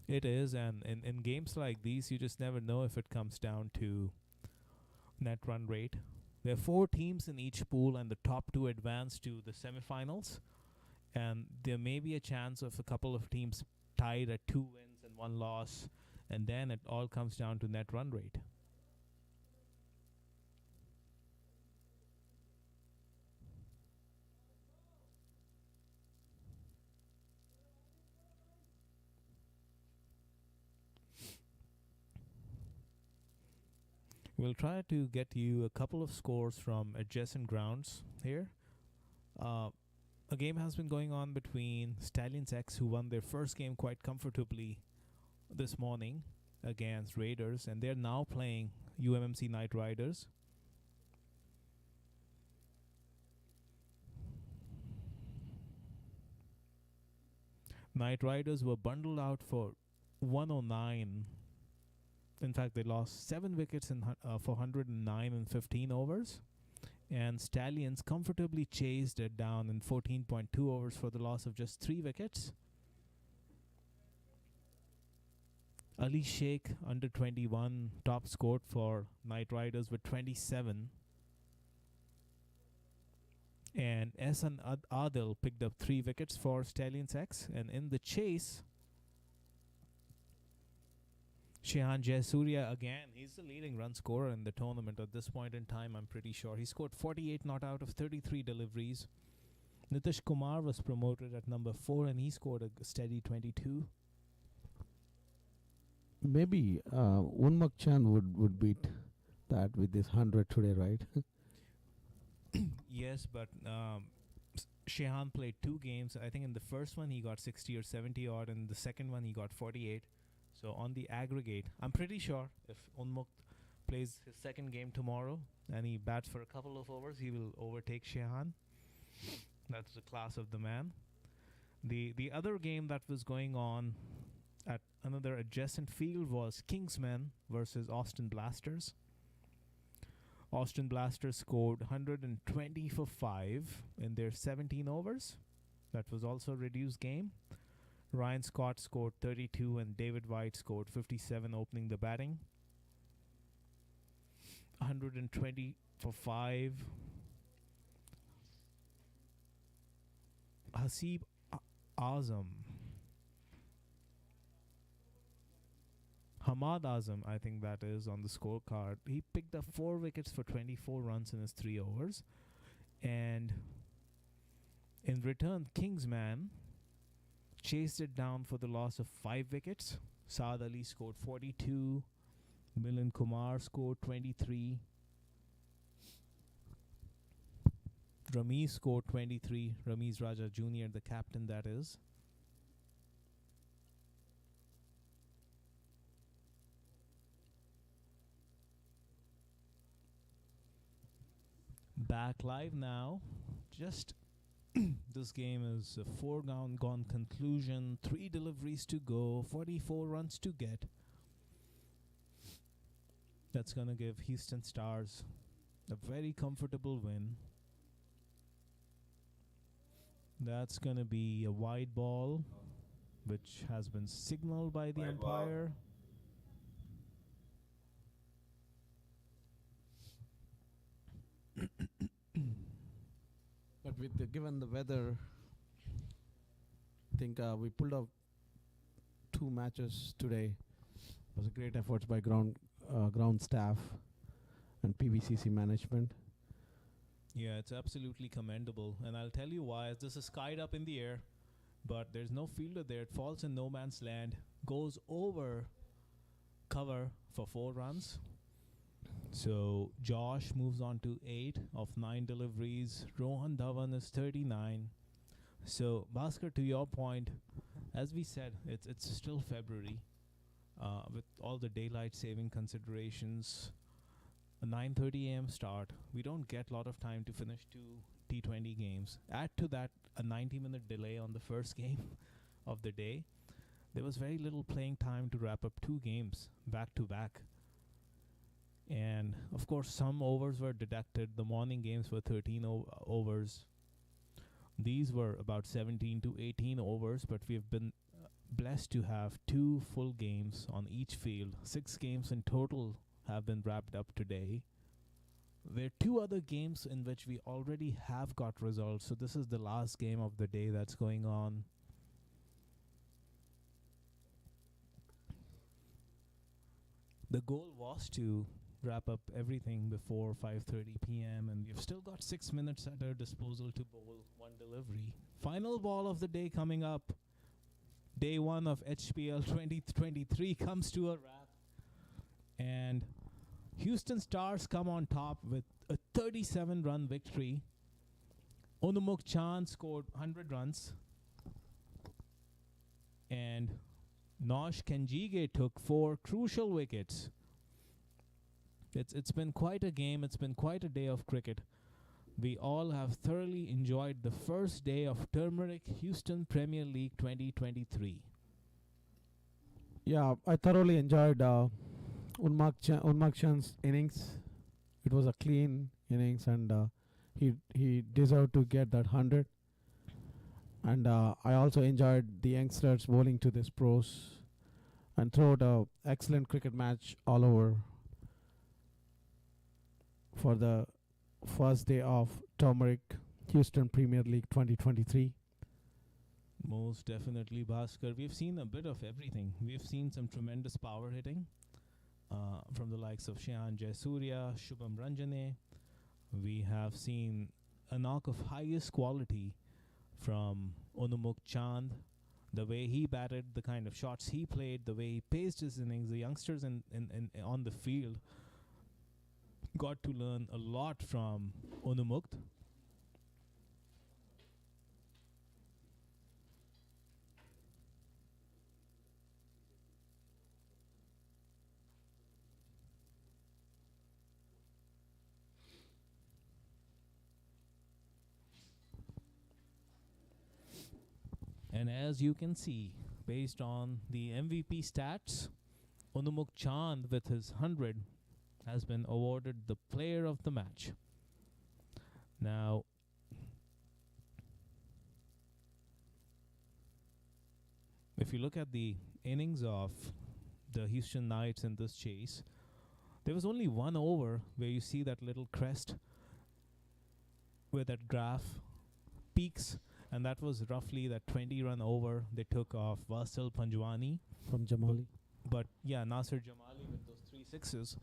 It is, and in games like these, you just never know if it comes down to net run rate. There are 4 teams in each pool, and the top 2 advance to the semifinals. And there may be a chance of a couple of teams tied at 2 wins and 1 loss, and then it all comes down to net run rate. We'll try to get you a couple of scores from adjacent grounds here. A game has been going on between Stallions X, who won their first game quite comfortably this morning against Raiders, and they're now playing UMMC Knight Riders. Knight Riders were bundled out for 109. In fact, they lost 7 wickets for 109 in 15 overs. And Stallions comfortably chased it down in 14.2 overs for the loss of just 3 wickets. Ali Sheikh, under 21, top scored for Knight Riders with 27. And Ehsan Adil picked up 3 wickets for Stallions X. And in the chase, Shehan Jayasuriya again, he's the leading run scorer in the tournament at this point in time, I'm pretty sure. He scored 48 not out of 33 deliveries. Nitish Kumar was promoted at number 4 and he scored a steady 22. Maybe Unmak Chan would beat that with this 100 today, right? Yes, but Shehan played 2 games. I think in the first one he got 60 or 70 odd, and the second one he got 48. So on the aggregate, I'm pretty sure if Unmukt plays his second game tomorrow and he bats for a couple of overs, he will overtake Shehan. That's the class of the man. The other game that was going on at another adjacent field was Kingsmen versus Austin Blasters. Austin Blasters scored 120 for 5 in their 17 overs. That was also a reduced game. Ryan Scott scored 32 and David White scored 57 opening the batting. 120 for 5. Hasib Azam. Hamad Azam, I think that is on the scorecard. He picked up 4 wickets for 24 runs in his 3 overs. And in return, Kingsman chased it down for the loss of 5 wickets. Saad Ali scored 42. Milan Kumar scored 23. Ramiz scored 23. Ramiz Raja Jr., the captain, that is. Back live now. Just this game is a foregone gone conclusion. 3 deliveries to go, 44 runs to get. That's going to give Houston Stars a very comfortable win. That's going to be a wide ball, which has been signaled by the Wide ball. umpire. But with given the weather, I think we pulled off 2 matches today. It was a great efforts by ground staff and PBCC management. Yeah, it's absolutely commendable. And I'll tell you why. This is skied up in the air, but there's no fielder there. It falls in no man's land, goes over cover for 4 runs. So Josh moves on to 8 of 9 deliveries. Rohan Dhawan is 39. So Bhaskar, to your point, as we said, it's still February, with all the daylight saving considerations. A 9:30 a.m. start. We don't get a lot of time to finish 2 T20 games. Add to that a 90-minute delay on the first game of the day. There was very little playing time to wrap up 2 games back to back. And of course, some overs were deducted. The morning games were 13 overs. These were about 17 to 18 overs, but we've been blessed to have 2 full games on each field. 6 games in total have been wrapped up today. There are 2 other games in which we already have got results. So this is the last game of the day that's going on. The goal was to wrap up everything before 5:30 p.m. and we've still got 6 minutes at our disposal to bowl 1 delivery. Final ball of the day coming up. Day 1 of HCL 2023 comes to a wrap, and Houston Stars come on top with a 37-run victory. Onumuk Chand scored 100 runs, and Nosh Kenjige took 4 crucial wickets. It's been quite a game. It's been quite a day of cricket. We all have thoroughly enjoyed the first day of Turmeric Houston Premier League 2023. Yeah, I thoroughly enjoyed Unmak Chand's innings. It was a clean innings, and he deserved to get that 100. And I also enjoyed the youngsters bowling to this pros, and throughout a excellent cricket match all over for the first day of Turmeric Houston Premier League 2023. Most definitely, Bhaskar. We've seen a bit of everything. We've seen some tremendous power hitting from the likes of Shayan Jayasuriya, Shubham Ranjane. We have seen a knock of highest quality from Onumuk Chand. The way he batted, the kind of shots he played, the way he paced his innings, the youngsters in on the field got to learn a lot from Onumuk. And as you can see, based on the MVP stats, Onumuk Chand with his 100 has been awarded the player of the match. Now, if you look at the innings of the Houston Knights in this chase, there was only 1 over where you see that little crest where that graph peaks, and that was roughly that 20-run over they took off Vasil Panjwani From Jamali. but yeah, Nasir Jamali with those 3 sixes.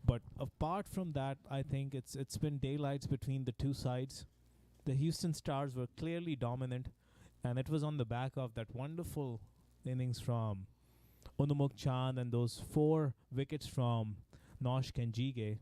But apart from that, I think it's been daylights between the 2 sides. The Houston Stars were clearly dominant, and it was on the back of that wonderful innings from Unumuk Chand and those 4 wickets from Nosh Kenjige.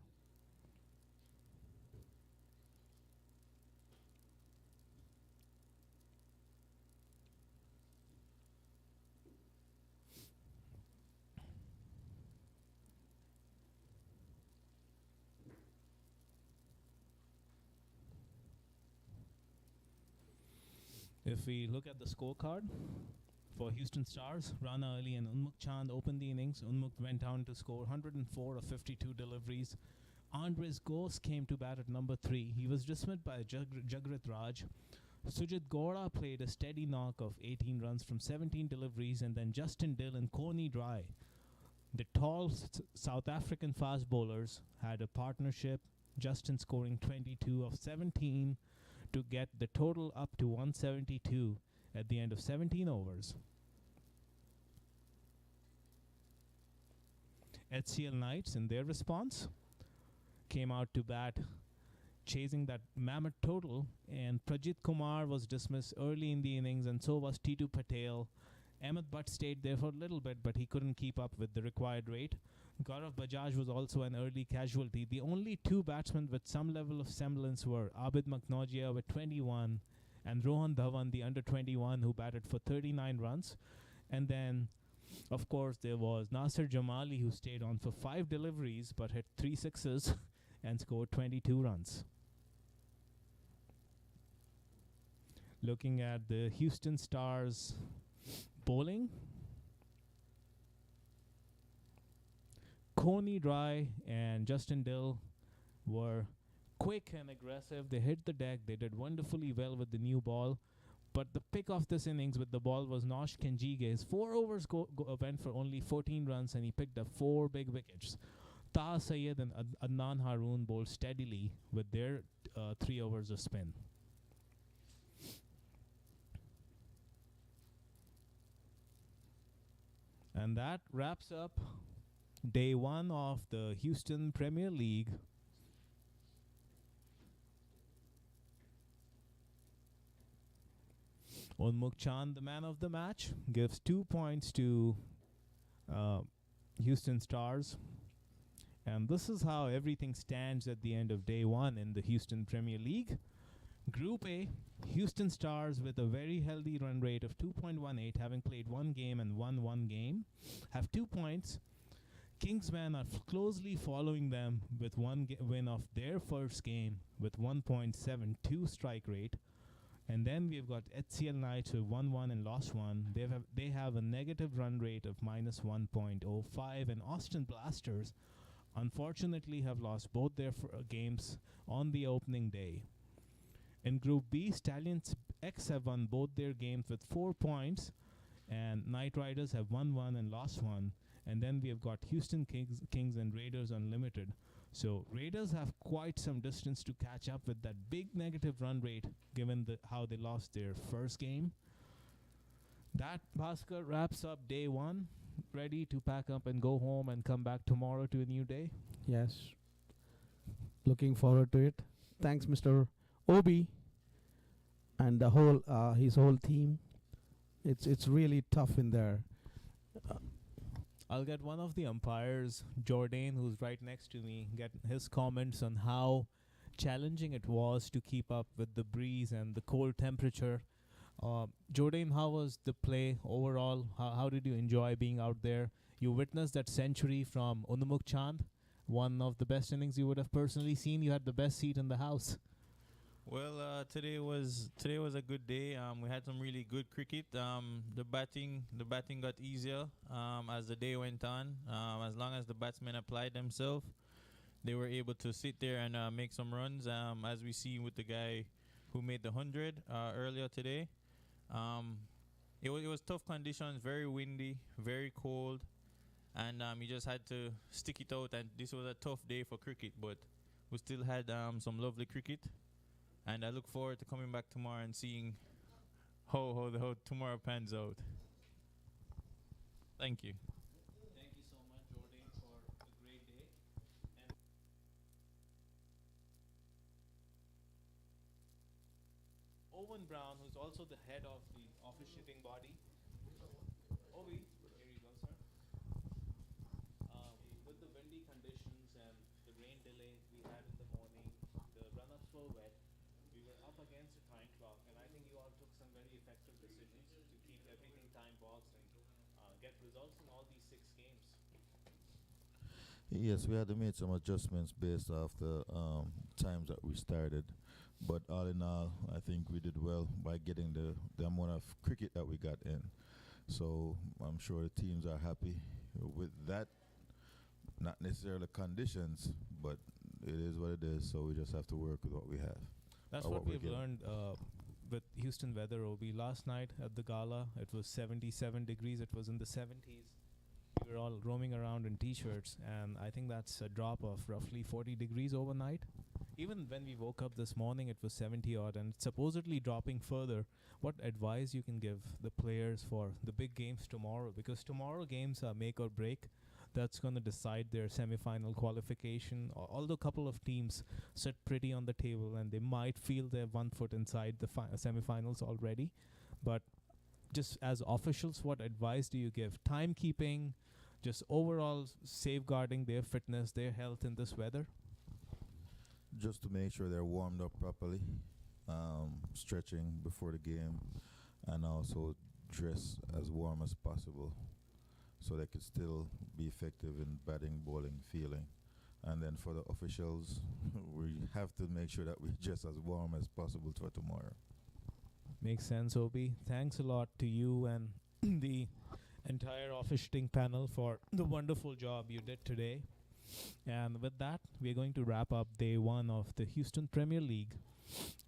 If we look at the scorecard for Houston Stars, Rana Ali and Unmuk Chand opened the innings. Unmuk went down to score 104 of 52 deliveries. Andres Ghosh came to bat at number 3. He was dismissed by Jagrit Raj. Sujit Gora played a steady knock of 18 runs from 17 deliveries, and then Justin Dill and Coney Dry, the tall South African fast bowlers, had a partnership. Justin scoring 22 of 17 to get the total up to 172 at the end of 17 overs. HCL Knights, in their response, came out to bat chasing that mammoth total, and Prajit Kumar was dismissed early in the innings, and so was Titu Patel. Ahmed Butt stayed there for a little bit, but he couldn't keep up with the required rate. Gaurav Bajaj was also an early casualty. The only 2 batsmen with some level of semblance were Abid Maknogia with 21 and Rohan Dhawan, the under-21, who batted for 39 runs. And then, of course, there was Nasir Jamali, who stayed on for 5 deliveries but hit 3 sixes and scored 22 runs. Looking at the Houston Stars bowling, Coney Dry and Justin Dill were quick and aggressive. They hit the deck. They did wonderfully well with the new ball. But the pick of this innings with the ball was Nosh Kenjige. His 4 overs went for only 14 runs, and he picked up 4 big wickets. Taha Sayed and Adnan Haroon bowled steadily with their 3 overs of spin. And that wraps up day 1 of the Houston Premier League. Unmuk Chand, the man of the match, gives 2 points to Houston Stars. And this is how everything stands at the end of day 1 in the Houston Premier League. Group A, Houston Stars with a very healthy run rate of 2.18, having played 1 game and won 1 game, have 2 points. Kingsmen are closely following them with 1 win of their first game with 1.72 strike rate. And then we've got HCL Knights who won 1 and lost 1. They have a negative run rate of minus 1.05, and Austin Blasters unfortunately have lost both their games on the opening day. In Group B, Stallions X have won both their games with 4 points, and Knight Riders have won 1 and lost 1. And then we have got Houston Kings and Raiders Unlimited. So Raiders have quite some distance to catch up with that big negative run rate, given how they lost their first game. That, Bhaskar, wraps up day 1. Ready to pack up and go home and come back tomorrow to a new day? Yes. Looking forward to it. Thanks, Mr. Obi, and the whole his whole team. It's really tough in there. I'll get one of the umpires, Jordan, who's right next to me, get his comments on how challenging it was to keep up with the breeze and the cold temperature. Jordan, how was the play overall? How did you enjoy being out there? You witnessed that century from Unumuk Chand, one of the best innings you would have personally seen. You had the best seat in the house. Well, today was a good day. We had some really good cricket. The batting got easier as the day went on. As long as the batsmen applied themselves, they were able to sit there and make some runs. As we see with the guy who made the 100 earlier today. It was tough conditions, very windy, very cold, and you just had to stick it out. And this was a tough day for cricket, but we still had some lovely cricket. And I look forward to coming back tomorrow and seeing how tomorrow pans out. Thank you. Thank you so much, Jordan, for a great day. And Owen Brown, who's also the head of the office shipping body. Ovi, here you go, sir. conditions and the rain delay we had in the morning, the run-ups were wet. We were up against a time clock, and I think you all took some very effective decisions to keep everything time boxed and get results in all these 6 games. Yes, we had to make some adjustments based off the times that we started. But all in all, I think we did well by getting the amount of cricket that we got in. So I'm sure the teams are happy with that. Not necessarily conditions, but it is what it is. So we just have to work with what we have. That's Or what what we're we've given. learned with Houston weather, Obi. Last night at the gala, it was 77 degrees. It was in the 70s. We were all roaming around in t-shirts, and I think that's a drop of roughly 40 degrees overnight. Even when we woke up this morning, it was 70 odd, and it's supposedly dropping further. What advice you can give the players for the big games tomorrow? Because tomorrow games are make or break. That's going to decide their semi-final qualification. Although a couple of teams sit pretty on the table, and they might feel they're 1 foot inside the semi-finals already, but just as officials, what advice do you give? Timekeeping, just overall safeguarding their fitness, their health in this weather? Just to make sure they're warmed up properly, stretching before the game, and also dress as warm as possible so they could still be effective in batting, bowling, fielding. And then for the officials, we have to make sure that we're just as warm as possible for tomorrow. Makes sense, Obi. Thanks a lot to you and the entire officiating panel for the wonderful job you did today. And with that, we're going to wrap up day one of the Houston Premier League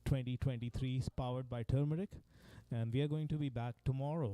2023 powered by Turmeric. And we are going to be back tomorrow